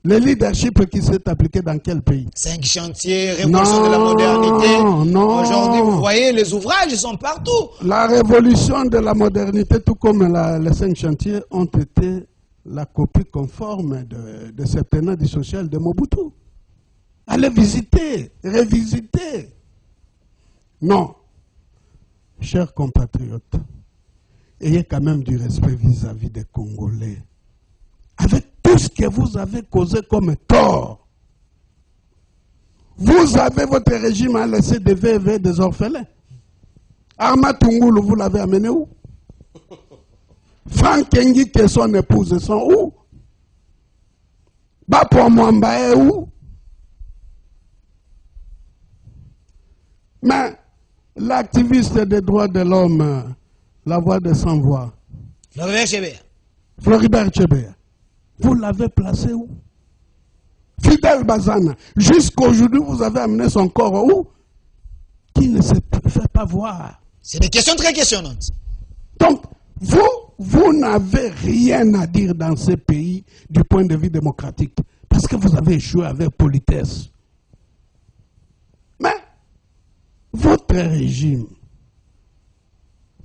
S3: Le leadership qui s'est appliqué dans quel pays? 5
S1: chantiers, révolution de la modernité.
S3: Non.
S1: Aujourd'hui, vous voyez, les ouvrages, ils sont partout.
S3: La révolution de la modernité, tout comme les 5 chantiers, ont été la copie conforme de septennat du social de Mobutu. Allez visiter, révisiter. Non. Chers compatriotes, ayez quand même du respect vis-à-vis des Congolais. Avec tout ce que vous avez causé comme tort, vous avez votre régime à laisser des veuves et des orphelins. Arma Tungulu, vous l'avez amené où? Franck Kengi et son épouse sont où? Bapo Mwamba est où? Mais l'activiste des droits de l'homme, la voix de sans-voix, Floribert Chebeya, vous l'avez placé où? Fidel Bazana, jusqu'aujourd'hui, vous avez amené son corps où? Qui ne se fait pas voir.
S1: C'est des questions très questionnantes.
S3: Donc, vous n'avez rien à dire dans ce pays du point de vue démocratique. Parce que vous avez échoué avec politesse. Mais, votre régime,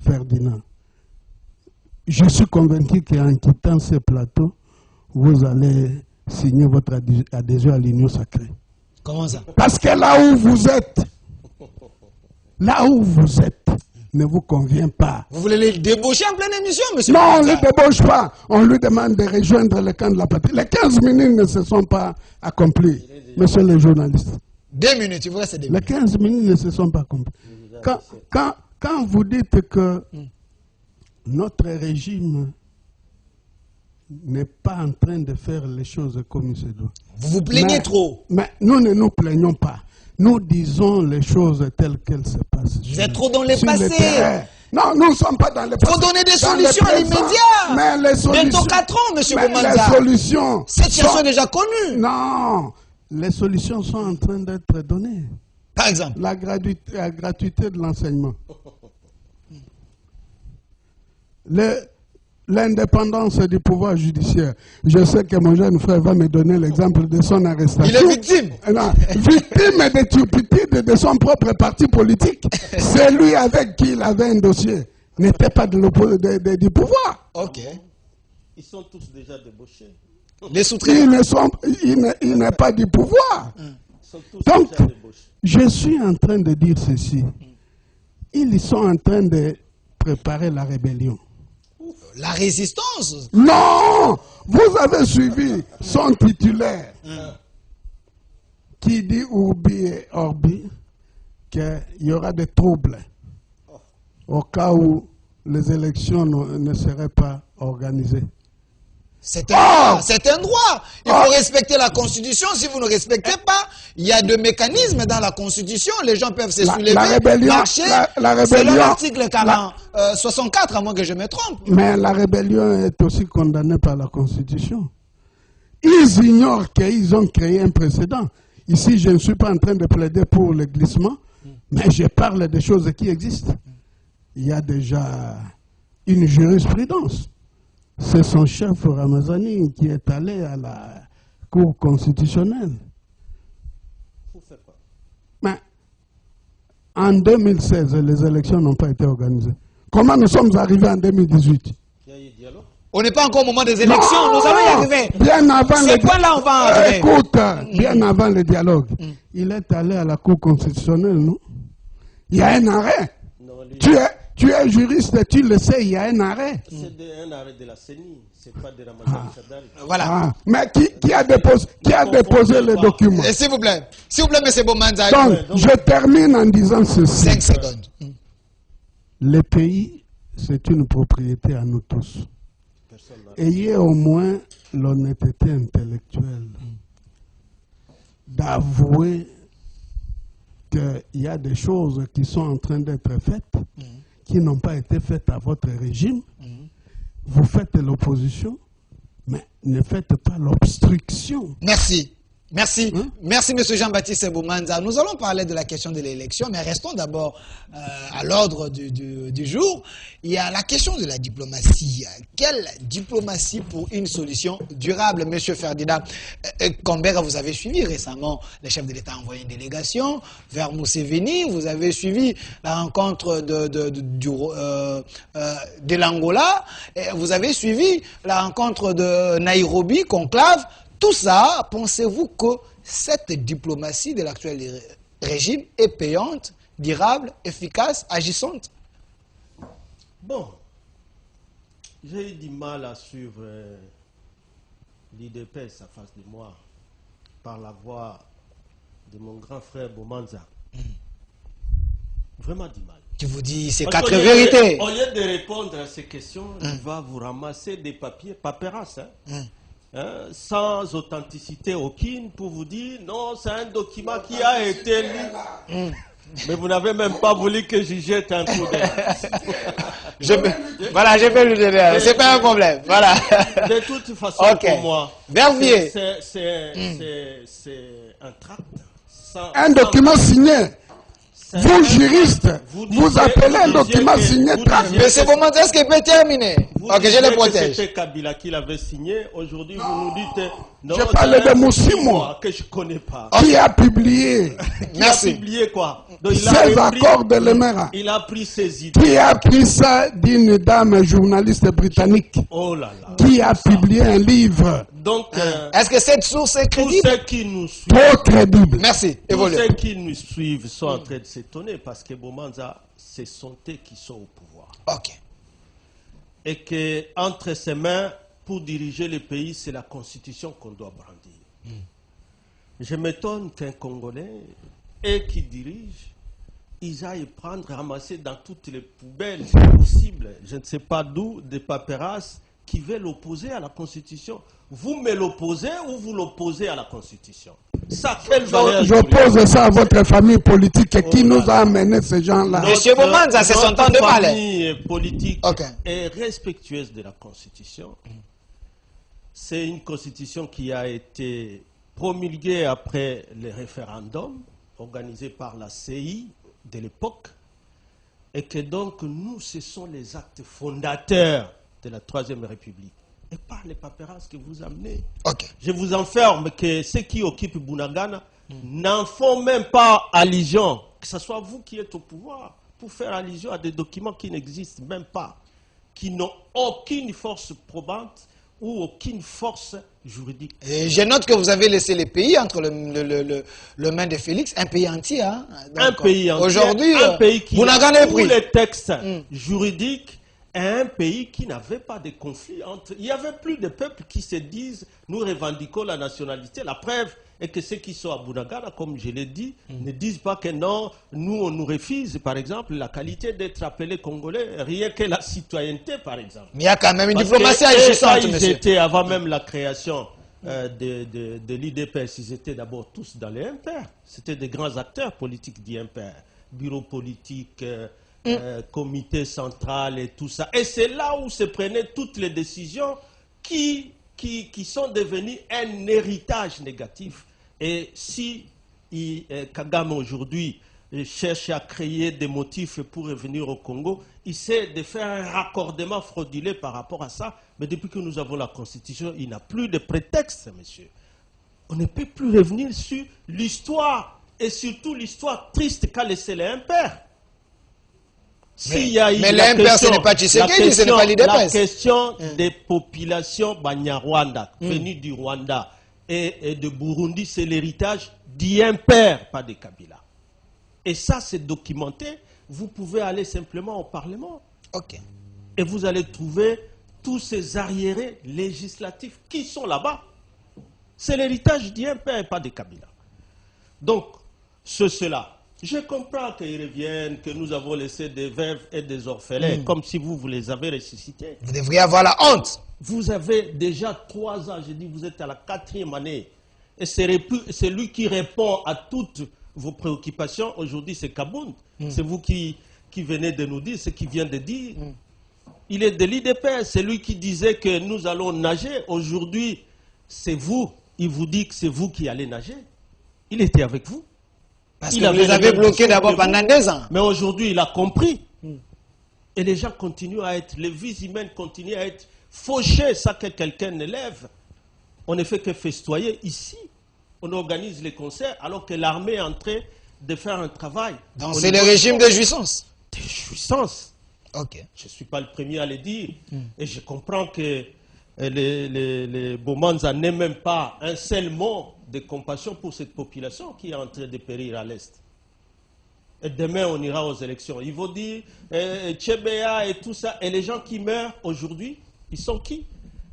S3: Ferdinand, je suis convaincu qu'en quittant ce plateau, vous allez signer votre adhésion à l'Union sacrée.
S1: Comment ça?
S3: Parce que là où vous êtes, ne vous convient pas.
S1: Vous voulez les débaucher en pleine émission, monsieur?
S3: Non, on ne les débauche pas. On lui demande de rejoindre le camp de la patrie. Les 15 minutes ne se sont pas accomplies, monsieur le journaliste.
S1: 2 minutes, il vous reste 2 minutes.
S3: Les 15 minutes ne se sont pas accomplies. Quand vous dites que notre régime n'est pas en train de faire les choses comme il se doit.
S1: Vous vous plaignez trop.
S3: Mais nous ne nous plaignons pas. Nous disons les choses telles qu'elles se passent.
S1: Vous êtes trop dans le passé.
S3: Non, nous ne sommes pas dans le passé.
S1: Il faut donner des solutions à l'immédiat.
S3: Mais les solutions...
S1: Bientôt 4 ans, monsieur Bomanza.
S3: Les solutions...
S1: Cette situation est déjà connue.
S3: Non, les solutions sont en train d'être données.
S1: Par exemple?
S3: La gratuité de l'enseignement. L'indépendance du pouvoir judiciaire. Je sais que mon jeune frère va me donner l'exemple de son arrestation. Il
S1: est victime.
S3: Non, victime de turpitude de son propre parti politique. C'est lui avec qui il avait un dossier. N'était pas du pouvoir.
S1: Ok.
S2: Ils sont tous déjà débauchés.
S1: Les sous-traitants.
S3: Il n'est pas du pouvoir.
S2: Ils sont tous
S3: Donc,
S2: déjà débauchés.
S3: Je suis en train de dire ceci. Ils sont en train de préparer la rébellion.
S1: La résistance?
S3: Non! Vous avez suivi son titulaire qui dit Urbi et Orbi qu'il y aura des troubles au cas où les élections ne seraient pas organisées.
S1: C'est un droit. Il faut respecter la Constitution. Si vous ne respectez pas, il y a des mécanismes dans la Constitution. Les gens peuvent se soulever, marcher. Selon l'article 64, à moins que je me trompe.
S3: Mais la rébellion est aussi condamnée par la Constitution. Ils ignorent qu'ils ont créé un précédent. Ici, je ne suis pas en train de plaider pour le glissement, mais je parle des choses qui existent. Il y a déjà une jurisprudence. C'est son chef Ramazani qui est allé à la Cour constitutionnelle. Mais en 2016, les élections n'ont pas été organisées. Comment nous sommes arrivés en 2018?
S1: On n'est pas encore au moment des élections, nous allons y arriver.
S3: Bien avant
S1: ce point-là, on va arriver.
S3: Écoute, bien avant le dialogue, il est allé à la Cour constitutionnelle, non? Il y a un arrêt. Non, tu es juriste, tu le sais, il y a un arrêt.
S2: C'est un arrêt de la CENI, c'est pas de Ramazani Chadari.
S1: Voilà.
S3: Mais qui a déposé le document?
S1: S'il vous plaît, M. Bomanza.
S3: Donc, je termine en disant ceci.
S1: 5 secondes.
S3: Le pays, c'est une propriété à nous tous. Ayez au moins l'honnêteté intellectuelle d'avouer qu'il y a des choses qui sont en train d'être faites, qui n'ont pas été faites à votre régime. Vous faites l'opposition, mais ne faites pas l'obstruction.
S1: Merci. Merci. Merci, M. Jean-Baptiste Boumanza. Nous allons parler de la question de l'élection, mais restons d'abord à l'ordre du jour. Il y a la question de la diplomatie. Quelle diplomatie pour une solution durable? M. Ferdinand Combera, vous avez suivi récemment, le chef de l'État a envoyé une délégation vers Museveni. Vous avez suivi la rencontre de l'Angola. Vous avez suivi la rencontre de Nairobi, conclave. Tout ça, pensez-vous que cette diplomatie de l'actuel régime est payante, durable, efficace, agissante?
S2: Bon, j'ai eu du mal à suivre l'IDPS en face de moi par la voix de mon grand frère Boumanza. Vraiment du mal.
S1: Tu vous dis, c'est quatre vérités.
S2: Au lieu de répondre à ces questions, il va vous ramasser des papiers, paperasses, sans authenticité aucune, pour vous dire non, c'est un document qui a été lu. Mais vous n'avez même pas voulu que je jette un coup d'œil.
S1: Voilà, j'ai fait le DDR, c'est pas un problème. Voilà.
S2: De toute façon, pour moi,
S1: Verviers.
S2: C'est un tract.
S3: Un document signé. Vous, juristes, vous appelez un document signé tract.
S1: Mais c'est comment est-ce qu'il peut terminer? Ok, je le protège.
S2: C'était Kabila qui l'avait signé. Aujourd'hui, vous nous dites non.
S3: Je parle de Moussimo,
S2: que je ne connais pas.
S3: Qui a publié.
S1: Merci.
S2: Qui a publié quoi? Donc,
S3: Ces accords de l'Emera.
S2: Il a pris ses idées.
S3: Qui a pris ça d'une dame journaliste britannique.
S2: Oh là là.
S3: Qui a publié un livre.
S2: Donc,
S1: est-ce que cette source est crédible?
S2: Tous ceux qui nous suivent,
S3: trop crédible.
S1: Merci.
S2: Tous ceux qui nous suivent sont en train de s'étonner parce que Boumanza, c'est son thé qui sont au pouvoir.
S1: Ok.
S2: Et qu'entre ses mains, pour diriger le pays, c'est la constitution qu'on doit brandir. Je m'étonne qu'un Congolais, et qui dirige, ils aillent prendre, ramasser dans toutes les poubelles possibles, je ne sais pas d'où, des paperasses qui veulent l'opposer à la Constitution. Vous me l'opposez ou vous l'opposez à la Constitution? Ça, quelle valeur?
S3: J'oppose ça à votre famille politique qui nous a amené ces gens-là.
S1: Monsieur Boumanza, c'est son temps de parler.
S2: La famille politique est respectueuse de la Constitution. C'est une Constitution qui a été promulguée après le référendum organisé par la CI de l'époque. Et que donc, nous, ce sont les actes fondateurs de la Troisième République. Et par les paperasses que vous amenez. Je vous enferme que ceux qui occupent Bunagana n'en font même pas allusion. Que ce soit vous qui êtes au pouvoir, pour faire allusion à des documents qui n'existent même pas, qui n'ont aucune force probante ou aucune force juridique.
S1: Et je note que vous avez laissé les pays entre le main de Félix, un pays entier. Hein? Donc,
S2: un pays entier.
S1: Aujourd'hui,
S2: un pays qui
S1: a
S2: tous les textes juridiques. Un pays qui n'avait pas de conflit entre... Il n'y avait plus de peuples qui se disent « nous revendiquons la nationalité ». La preuve est que ceux qui sont à Bunagana, comme je l'ai dit, ne disent pas que non, nous on nous refuse, par exemple, la qualité d'être appelé Congolais, rien que la citoyenneté, par exemple.
S1: Mais il y a quand même une diplomatie agissante, monsieur.
S2: Ils étaient, avant même la création de l'IDPS, ils étaient d'abord tous dans les impairs. C'était des grands acteurs politiques d'impairs. Bureau politique... comité central et tout ça. Et c'est là où se prenaient toutes les décisions qui sont devenues un héritage négatif. Et si Kagame aujourd'hui cherche à créer des motifs pour revenir au Congo, il essaie de faire un raccordement frauduleux par rapport à ça. Mais depuis que nous avons la Constitution, il n'a plus de prétexte, monsieur. On ne peut plus revenir sur l'histoire, et surtout l'histoire triste qu'a laissé les impairs.
S1: Mais l'impair, ce n'est pas Tshisekedi, ce n'est pas l'IDPS.
S2: La question des populations Banyarwanda, venues du Rwanda et de Burundi, c'est l'héritage d'impair, pas de Kabila. Et ça, c'est documenté. Vous pouvez aller simplement au Parlement. Et vous allez trouver tous ces arriérés législatifs qui sont là-bas. C'est l'héritage d'impair et pas de Kabila. Donc, cela. Je comprends qu'ils reviennent, que nous avons laissé des veuves et des orphelins, comme si vous les avez ressuscités.
S1: Vous devriez avoir la honte.
S2: Vous avez déjà 3 ans, je dis, vous êtes à la 4e année. Et c'est lui qui répond à toutes vos préoccupations. Aujourd'hui, c'est Kabound. C'est vous qui venez de nous dire ce qu'il vient de dire. Il est de l'IDPS. C'est lui qui disait que nous allons nager. Aujourd'hui, c'est vous. Il vous dit que c'est vous qui allez nager. Il était avec vous.
S1: Parce que vous les avez bloqués d'abord pendant 2 ans.
S2: Mais aujourd'hui, il a compris. Et les gens continuent à être, les vies humaines continuent à être fauchées sans que quelqu'un ne lève. On ne fait que festoyer ici. On organise les concerts alors que l'armée est en train de faire un travail.
S1: Donc c'est le régime de jouissance.
S2: De jouissance.
S1: Ok.
S2: Je ne suis pas le premier à le dire. Et je comprends que les Bomanza n'aient même pas un seul mot de compassion pour cette population qui est en train de périr à l'Est. Et demain, on ira aux élections. Ils vont dire Tchébéa et tout ça. Et les gens qui meurent aujourd'hui, ils sont qui?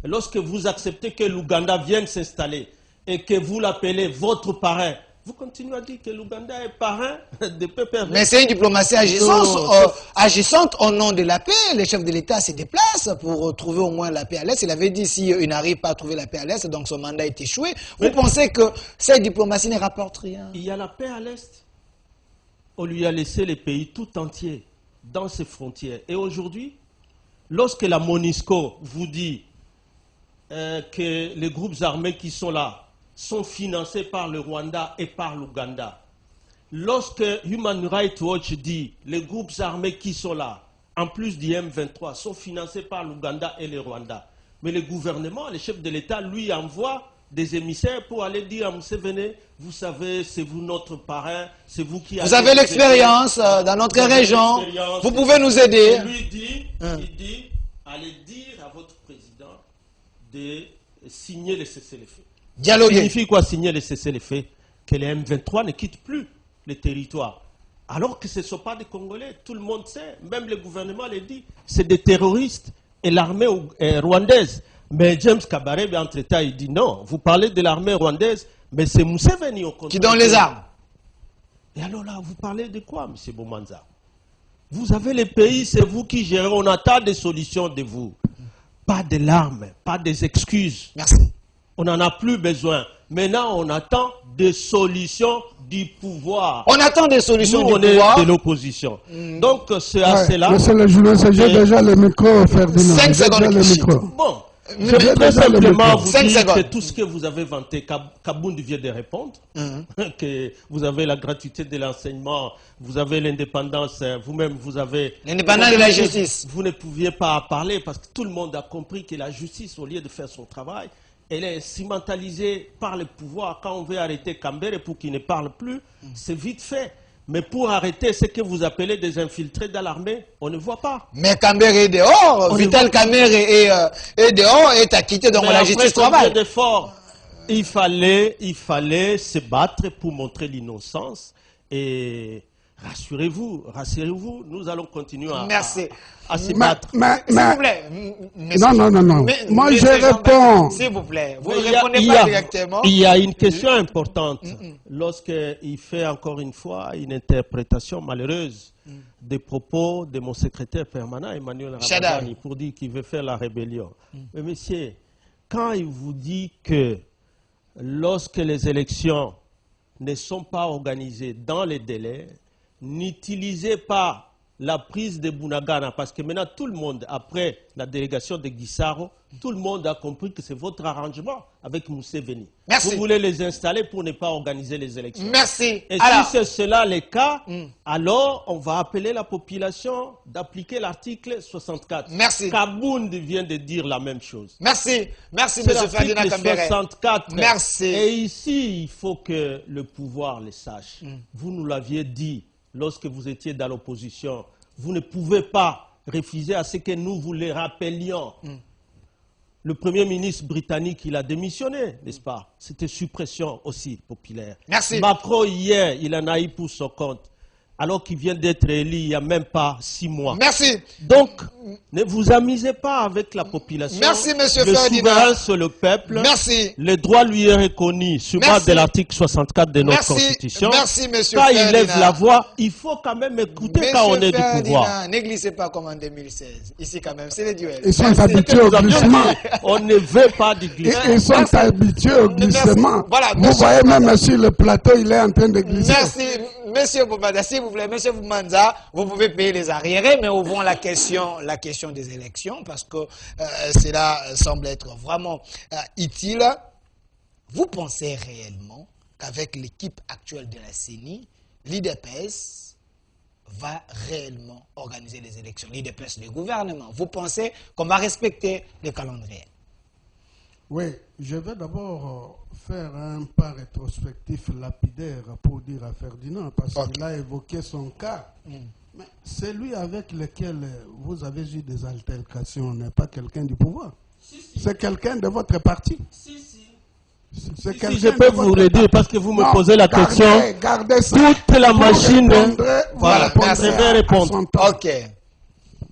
S2: Lorsque vous acceptez que l'Ouganda vienne s'installer et que vous l'appelez votre parrain, vous continuez à dire que l'Ouganda est parrain des peuples.
S1: Mais c'est une diplomatie agissante au nom de la paix. Le chef de l'État se déplace pour trouver au moins la paix à l'Est. Il avait dit s'il n'arrive pas à trouver la paix à l'Est, donc son mandat est échoué. Vous pensez que cette diplomatie ne rapporte rien?
S2: Il y a la paix à l'Est. On lui a laissé les pays tout entiers dans ses frontières. Et aujourd'hui, lorsque la MONUSCO vous dit que les groupes armés qui sont là sont financés par le Rwanda et par l'Ouganda, lorsque Human Rights Watch dit les groupes armés qui sont là, en plus du M23, sont financés par l'Ouganda et le Rwanda, mais le gouvernement, le chef de l'État, lui envoie des émissaires pour aller dire à Museveni, vous savez, c'est vous notre parrain, c'est vous qui...
S1: Vous avez l'expérience dans notre région, vous pouvez nous aider.
S2: Et lui dit, il dit, allez dire à votre président de signer le cessez-le-feu.
S1: Dialoguer.
S2: Ça signifie quoi signer le cessez-le-feu? Que les M23 ne quittent plus le territoire. Alors que ce ne sont pas des Congolais, tout le monde sait, même le gouvernement le dit, c'est des terroristes et l'armée rwandaise. Mais James Kabarebe, entre-temps, il dit non, vous parlez de l'armée rwandaise, mais c'est Museveni au
S1: qui donne les armes.
S2: Et alors là, vous parlez de quoi, M. Bomanza? Vous avez les pays, c'est vous qui gérez, on attend des solutions de vous. Pas de larmes, pas des excuses.
S1: Merci.
S2: On n'en a plus besoin. Maintenant, on attend des solutions du pouvoir.
S1: On attend des solutions
S2: Nous,
S1: du pouvoir.
S2: On est de l'opposition. Donc, c'est à cela.
S3: Monsieur le journaliste, j'ai déjà le micro, Ferdinand.
S1: 5 secondes.
S3: Le micro.
S2: Bon, je vais très simplement vous
S1: 5
S2: dire
S1: secondes.
S2: que tout ce que vous avez vanté, Kabound vient de répondre, que vous avez la gratuité de l'enseignement, vous avez l'indépendance, vous-même vous avez...
S1: L'indépendance de la justice.
S2: Vous ne pouviez pas parler parce que tout le monde a compris que la justice, au lieu de faire son travail, elle est instrumentalisée par le pouvoir. Quand on veut arrêter Kambere pour qu'il ne parle plus, c'est vite fait. Mais pour arrêter ce que vous appelez des infiltrés dans l'armée, on ne voit pas.
S1: Mais Kambere est dehors. Vital Kambere est dehors et est acquitté, donc la justice travaille.
S2: Il fallait se battre pour montrer l'innocence. Et rassurez-vous, nous allons continuer à se battre.
S1: S'il vous plaît.
S3: Non. Moi, je réponds.
S1: S'il vous plaît, vous ne répondez pas directement.
S2: Il y a une question importante. Lorsqu'il fait encore une fois une interprétation malheureuse des propos de mon secrétaire permanent, Emmanuel Ramazani, pour dire qu'il veut faire la rébellion. Mais monsieur, quand il vous dit que lorsque les élections ne sont pas organisées dans les délais, n'utilisez pas la prise de Bunagana, parce que maintenant tout le monde, après la délégation de Guissaro, tout le monde a compris que c'est votre arrangement avec Museveni.
S1: Merci.
S2: Vous voulez les installer pour ne pas organiser les élections.
S1: Merci.
S2: Et si c'est cela le cas, alors on va appeler la population d'appliquer l'article 64.
S1: Merci.
S2: Kabound vient de dire la même chose.
S1: Merci, M. Ferdinand Kambere.
S2: 64.
S1: Merci.
S2: Et ici, il faut que le pouvoir le sache. Vous nous l'aviez dit lorsque vous étiez dans l'opposition. Vous ne pouvez pas refuser à ce que nous vous le rappelions. Le Premier ministre britannique, il a démissionné, n'est-ce pas? C'était suppression aussi populaire.
S1: Merci.
S2: Macron, hier, il en a eu pour son compte. alors qu'il vient d'être élu il n'y a même pas 6 mois.
S1: Merci.
S2: Donc, ne vous amusez pas avec la population.
S1: Merci, monsieur
S2: Le
S1: Ferdinand.
S2: souverain, c'est le peuple.
S1: Merci.
S2: Le droit lui est reconnu sur base de l'article 64 de notre Constitution.
S1: Merci, monsieur
S2: Quand
S1: Ferdinand.
S2: il lève la voix, il faut quand même écouter quand on est du pouvoir.
S1: Ne glissez pas comme en 2016. Ici, quand même, c'est les duels.
S3: Ils sont habitués au glissement.
S2: On ne veut pas du glissement.
S3: Ils sont habitués au glissement.
S1: Voilà,
S3: vous voyez, même sur le plateau, il est en train de glisser.
S1: Merci, monsieur Boumanda. S'il vous plaît, monsieur Boumanda, vous pouvez payer les arriérés, mais ouvrons la question des élections, parce que cela semble être vraiment utile. Vous pensez réellement qu'avec l'équipe actuelle de la CENI, l'IDPS va réellement organiser les élections? L'IDPS, le gouvernement. Vous pensez qu'on va respecter le calendrier?
S3: Oui, je vais d'abord faire un pas rétrospectif lapidaire pour dire à Ferdinand, parce qu'il a évoqué son cas. Mais celui avec lequel vous avez eu des altercations n'est pas quelqu'un du pouvoir. C'est quelqu'un de votre parti.
S2: Si,
S3: Je
S2: peux vous le dire parce que vous me posez la question.
S3: Gardez ça.
S2: Toute la machine.
S1: Voilà,
S2: je vais répondre.
S1: Ok.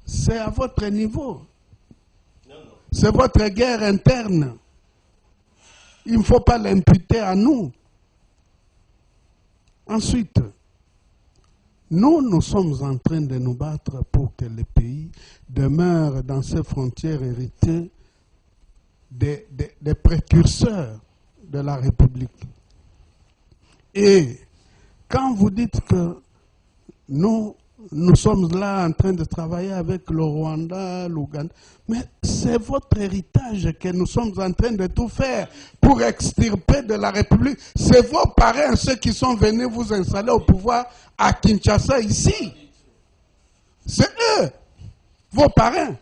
S3: C'est à votre niveau. C'est votre guerre interne. Il ne faut pas l'imputer à nous. Ensuite, nous sommes en train de nous battre pour que le pays demeure dans ses frontières héritées des précurseurs de la République. Et quand vous dites que nous sommes là en train de travailler avec le Rwanda, l'Ouganda, mais c'est votre héritage que nous sommes en train de tout faire pour extirper de la République. C'est vos parrains, ceux qui sont venus vous installer au pouvoir à Kinshasa ici. C'est eux, vos parrains.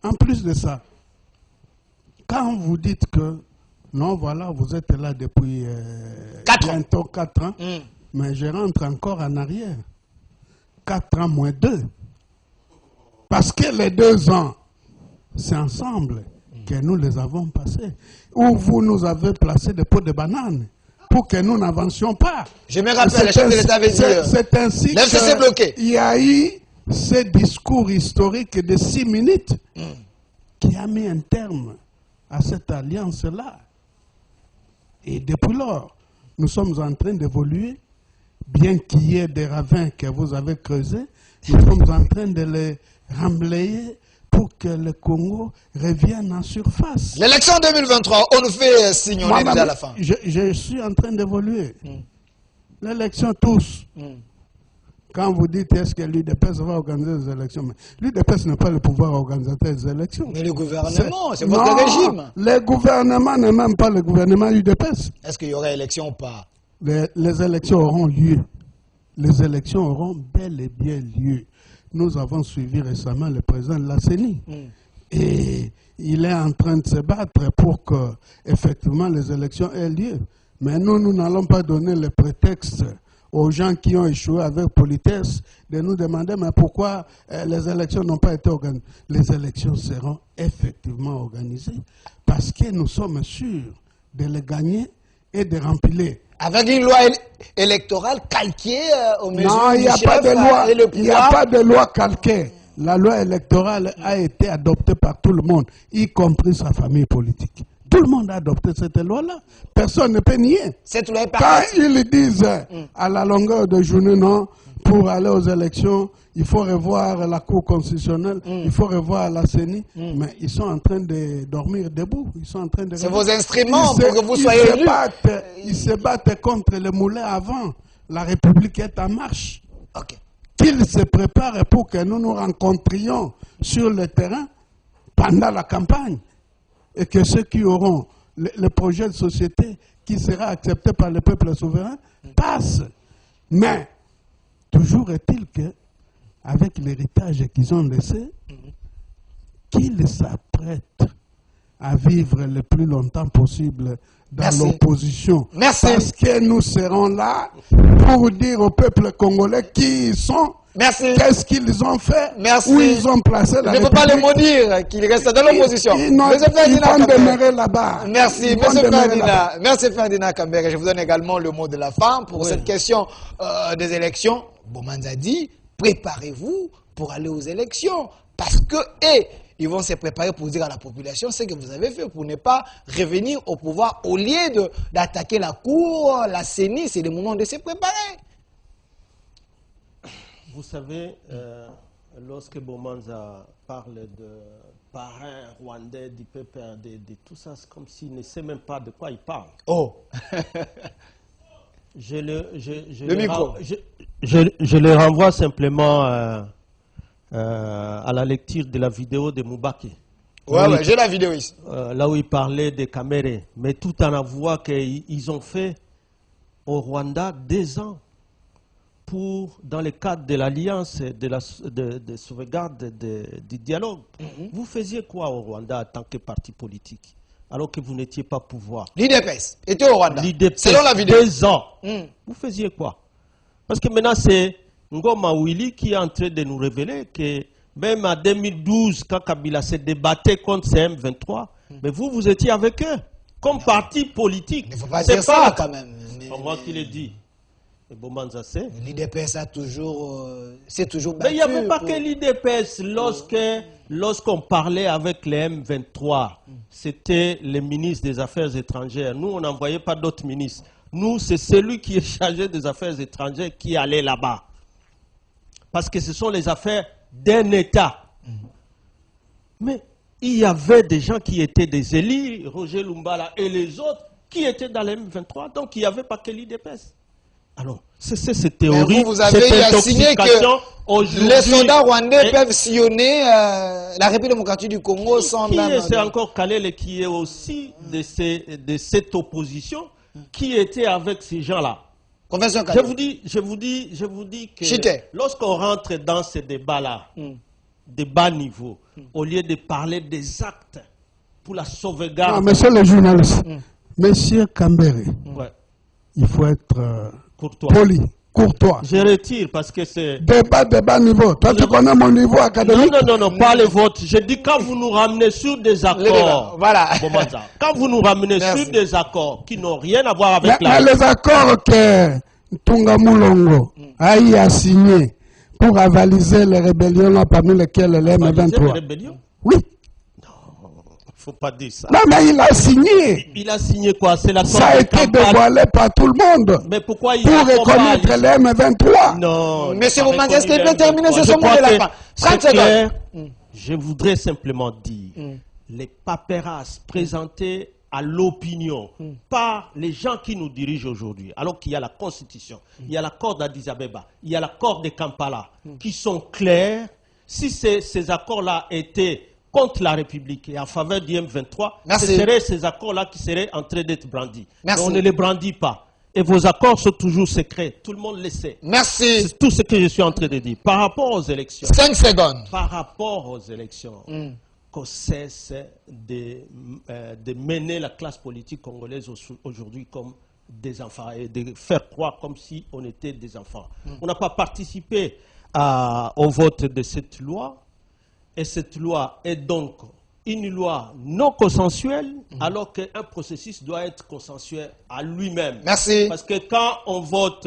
S3: En plus de ça, quand vous dites que, non, voilà, vous êtes là depuis bientôt 4 ans, mais je rentre encore en arrière. 4 ans moins 2. Parce que les 2 ans, c'est ensemble que nous les avons passés. Où vous nous avez placé des pots de bananes pour que nous n'avancions pas.
S1: Je me rappelle, le chef de l'État avait dit...
S3: C'est ainsi qu'il y a eu ce discours historique de 6 minutes qui a mis un terme à cette alliance-là. Et depuis lors, nous sommes en train d'évoluer. Bien qu'il y ait des ravins que vous avez creusés, nous sommes en train de les remblayer pour que le Congo revienne en surface.
S1: L'élection 2023, on nous fait signaler déjà à la fin.
S3: Je suis en train d'évoluer. L'élection, tous. Quand vous dites est-ce que l'UDPS va organiser des élections, l'UDPS n'a pas le pouvoir organisateur des élections.
S1: Mais le gouvernement, c'est votre régime.
S3: Le gouvernement n'est même pas le gouvernement UDPS.
S1: Est-ce qu'il y aura élection ou pas?
S3: Les élections auront lieu. Les élections auront bel et bien lieu. Nous avons suivi récemment le président de la CENI. Et il est en train de se battre pour que, effectivement, les élections aient lieu. Mais nous n'allons pas donner le prétexte aux gens qui ont échoué avec politesse de nous demander mais pourquoi les élections n'ont pas été organisées. Les élections seront effectivement organisées parce que nous sommes sûrs de les gagner et de remplir.
S1: Avec une loi électorale calquée au mesures
S3: non, il n'y a pas de loi. Il n'y a pas de loi calquée. La loi électorale a été adoptée par tout le monde, y compris sa famille politique. Tout le monde a adopté cette loi-là. Personne ne peut nier.
S1: Cette loi est
S3: quand ils disent à la longueur de journée, non, pour aller aux élections, il faut revoir la Cour constitutionnelle, il faut revoir la CENI, mais ils sont en train de dormir debout. Ils sont en train de...
S1: C'est vos instruments pour que vous soyez élus.
S3: Ils se battent contre le moulin avant. La République est en marche.
S1: Okay.
S3: Qu'ils se préparent pour que nous nous rencontrions sur le terrain pendant la campagne et que ceux qui auront le projet de société qui sera accepté par le peuple souverain passent. Mais toujours est-il que avec l'héritage qu'ils ont laissé, qu'ils s'apprêtent à vivre le plus longtemps possible dans l'opposition.
S1: Merci.
S3: Parce que nous serons là pour dire au peuple congolais qui ils sont
S1: Merci.
S3: Qu'est-ce qu'ils ont fait?
S1: Merci.
S3: Où ils ont placé la
S1: Il ne faut pas les
S3: République.
S1: maudire, qu'ils restent dans l'opposition.
S3: Ils vont demeurer là-bas.
S1: Merci, Monsieur Ferdinand. Merci Ferdinand Kambere. Je vous donne également le mot de la fin pour cette question des élections. Bomanza dit, préparez-vous pour aller aux élections. Parce que, ils vont se préparer pour dire à la population ce que vous avez fait pour ne pas revenir au pouvoir au lieu d'attaquer la cour, la CENI. C'est le moment de se préparer.
S2: Vous savez, lorsque Bomanza parle de parrain rwandais, du PPRD, de tout ça, c'est comme s'il ne sait même pas de quoi il parle.
S1: Oh.
S2: Je le renvoie simplement à la lecture de la vidéo de Moubaki.
S1: Ouais, j'ai la vidéo ici.
S2: Là où il parlait des caméras, mais tout en avouant qu'ils ont fait au Rwanda 2 ans pour, dans le cadre de l'alliance de sauvegarde du dialogue. Vous faisiez quoi au Rwanda en tant que parti politique, alors que vous n'étiez pas pouvoir?
S1: L'IDPS était au Rwanda.
S2: Selon la vidéo. 2 ans. Vous faisiez quoi? Parce que maintenant, c'est Ngoma Willy qui est en train de nous révéler que même en 2012, quand Kabila s'est débattu contre CM23, mais vous étiez avec eux, comme parti politique.
S1: Il ne faut pas dire ça quand même.
S2: C'est moi qui l'ai dit. Et Bomanza sait.
S1: L'IDPS a toujours, c'est toujours battu.
S2: Mais il n'y avait pas que l'IDPS. Lorsqu'on parlait avec les M23, c'était le ministre des Affaires étrangères. Nous, on n'envoyait pas d'autres ministres. Nous, c'est celui qui est chargé des Affaires étrangères qui allait là-bas. Parce que ce sont les affaires d'un État. Mais il y avait des gens qui étaient des élus, Roger Lumbala et les autres, qui étaient dans les M23. Donc, il n'y avait pas que l'IDPS. Alors, c'est cette théorie,
S1: vous avez assigné que les soldats rwandais peuvent sillonner la République démocratique du Congo sans même...
S2: C'est encore Kalele qui est aussi de cette opposition qui était avec ces gens-là. Je vous dis que lorsqu'on rentre dans ces débats-là, de bas niveau, au lieu de parler des actes pour la sauvegarde...
S3: Non, monsieur le journaliste, monsieur Kambere, il faut être poli, courtois.
S2: Je retire parce que c'est...
S3: Débat niveau. Toi, tu connais mon niveau académique?
S2: Non, pas le vôtre. Je dis quand vous nous ramenez sur des accords.
S1: Voilà.
S2: Quand vous nous ramenez sur des accords qui n'ont rien à voir avec
S3: mais les accords que Tunga Mulongo a signé pour avaliser les rébellions là, parmi lesquelles les M23. Oui.
S2: Faut pas dire ça.
S3: Non, mais il a signé.
S2: Il a signé quoi? C'est l'accord.
S3: Ça a été dévoilé par tout le monde.
S2: Mais pourquoi il
S3: pour reconnaître les M23.
S1: Non. Monsieur Bomanza, est-ce qu'il peut terminer ce son mot de la fin? 30 secondes.
S2: Je voudrais simplement dire les paperasses présentées à l'opinion par les gens qui nous dirigent aujourd'hui, alors qu'il y a la Constitution, il y a l'accord d'Addis Abeba, il y a l'accord de Kampala, qui sont clairs. Si ces accords-là étaient contre la République et en faveur du M23, ce seraient ces accords-là qui seraient en train d'être brandis. Mais on ne les brandit pas. Et vos accords sont toujours secrets. Tout le monde le sait.
S1: Merci.
S2: C'est tout ce que je suis en train de dire. Par rapport aux élections.
S1: 5 secondes.
S2: Par rapport aux élections, qu'on cesse de mener la classe politique congolaise aujourd'hui comme des enfants et de faire croire comme si on était des enfants. On n'a pas participé au vote de cette loi. Et cette loi est donc une loi non consensuelle, alors qu'un processus doit être consensuel à lui-même.
S1: Merci.
S2: Parce que quand on vote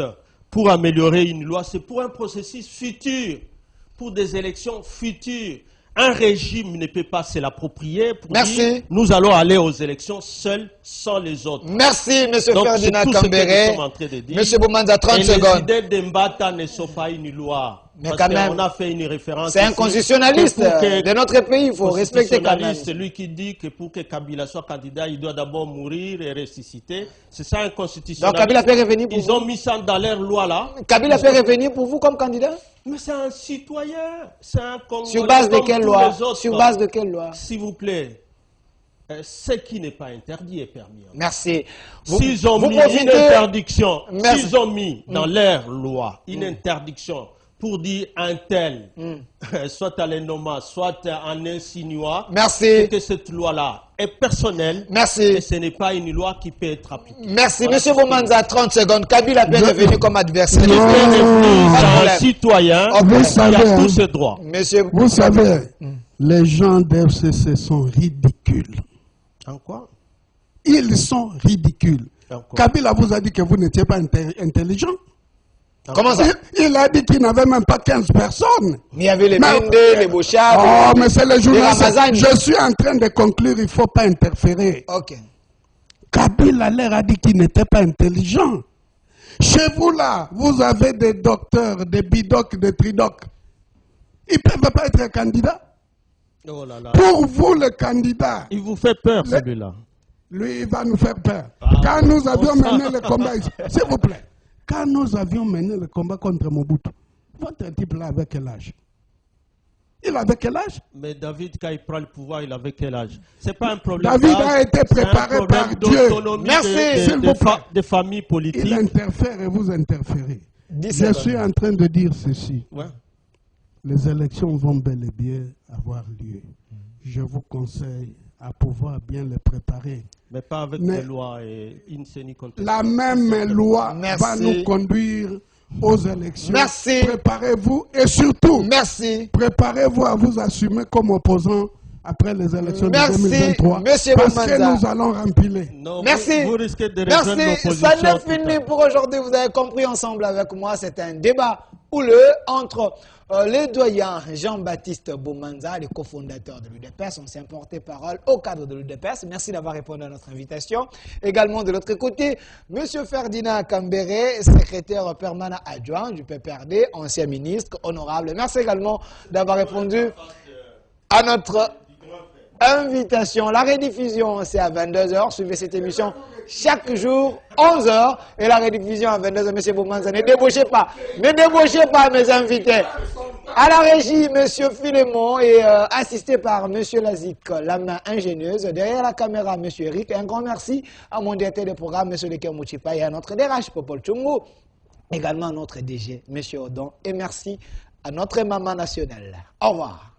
S2: pour améliorer une loi, c'est pour un processus futur, pour des élections futures. Un régime ne peut pas se l'approprier pour dire nous allons aller aux élections seuls, sans les autres.
S1: Merci, M. Ferdinand Kambere. M. Bomanza, 30 secondes.
S2: Les idées de Mbata ne sont pas une loi.
S1: Mais quand même,
S2: on a fait une référence.
S1: C'est un constitutionnaliste de notre pays, il faut respecter quand même.
S2: C'est lui qui dit que pour que Kabila soit candidat, il doit d'abord mourir et ressusciter. C'est ça un constitutionnaliste.
S1: Donc Kabila peut revenir pour vous.
S2: Ils ont mis ça dans leur loi là.
S1: Kabila peut revenir pour vous comme candidat?
S2: Mais c'est un citoyen. C'est un Congolais.
S1: Sur base de quelle loi? Sur base de quelle loi?
S2: S'il vous plaît. Ce qui n'est pas interdit est permis.
S1: Merci.
S2: S'ils ont mis une interdiction, s'ils ont mis dans leur loi une interdiction pour dire un tel, soit à l'ennoma, soit en insinuant,
S1: merci,
S2: que cette loi-là est personnel.
S1: Merci.
S2: Et ce n'est pas une loi qui peut être appliquée.
S1: Merci.
S2: Voilà.
S1: Monsieur Bomanza, 30 secondes. Kabila peut devenir comme adversaire.
S2: Il est un citoyen
S1: Ok.
S3: Vous
S2: qui
S3: savez,
S2: a
S3: hein,
S2: tous ses droits.
S1: Monsieur,
S3: vous savez, les gens d'FCC sont ridicules.
S2: En quoi?
S3: Ils sont ridicules.
S2: En quoi?
S3: Kabila vous a dit que vous n'étiez pas intelligent.
S1: comment ça?
S3: Il a dit qu'il n'avait même pas 15 personnes.
S1: Mais il y avait les
S3: Mais-
S1: Mende, les Bouchards.
S3: Oh, mais c'est le journaliste.
S1: Ramazani.
S3: Je suis en train de conclure, il ne faut pas interférer.
S1: Ok.
S3: Kabila leur a dit qu'il n'était pas intelligent. Chez vous là, vous avez des docteurs, des bidocs, des tridocs. Ils ne peuvent pas être candidats.
S2: Oh là là.
S3: Pour vous, le candidat,
S2: Il vous fait peur, celui-là.
S3: lui, il va nous faire peur.
S2: Ah,
S3: Quand nous avions
S2: bon sang.
S3: mené le combat, s'il vous plaît, quand nous avions mené le combat contre Mobutu, votre type là avait quel âge? Il avait quel âge?
S2: Mais David, quand il prend le pouvoir, il avait quel âge? C'est pas un problème
S3: David
S2: d'âge,
S3: a été
S2: c'est un
S3: préparé
S2: problème
S3: par Dieu.
S2: d'autonomie
S1: Merci,
S3: s'il vous plaît.
S2: des familles
S3: Il
S2: politiques.
S3: interfère et vous interférez.
S1: 10
S3: Je
S1: secondes.
S3: suis en train de dire ceci.
S2: Ouais.
S3: Les élections vont bel et bien avoir lieu. Je vous conseille à pouvoir bien les préparer.
S2: Mais pas avec
S3: Mais-
S2: des lois et une contre.
S3: La même loi
S1: Merci.
S3: va nous conduire aux élections.
S1: Merci.
S3: Préparez-vous et surtout,
S1: Merci.
S3: préparez-vous à vous assumer comme opposant après les élections
S1: Merci,
S3: de 2023.
S1: Monsieur
S3: parce
S1: Bomanza.
S3: que nous allons rempiler.
S2: Non,
S1: Merci.
S2: Vous risquez de rejoindre
S1: Merci.
S2: l'opposition.
S1: Ça n'est
S2: plus
S1: fini
S2: tard.
S1: pour aujourd'hui. Vous avez compris ensemble avec moi. C'est un débat houleux entre les doyens Jean-Baptiste Bomanza, les cofondateurs de l'UDPS, ancien porte-parole au cadre de l'UDPS. Merci d'avoir répondu à notre invitation. Également de l'autre côté, Monsieur Ferdinand Kambere, secrétaire permanent adjoint du PPRD, ancien ministre, honorable. Merci également d'avoir répondu à notre invitation. La rediffusion, c'est à 22h. Suivez cette émission chaque jour, 11h. Et la rediffusion à 22h. Monsieur Bomanza, ne débauchez pas. Ne débauchez pas, mes invités. À la régie, Monsieur Philémon et assisté par Monsieur Lazik, la main ingénieuse. Derrière la caméra, Monsieur Eric. Un grand merci à mon directeur de programme, Monsieur Leker Mouchipa, et à notre DRH, Popol Chungu. Également à notre DG, Monsieur Odon. Et merci à notre maman nationale. Au revoir.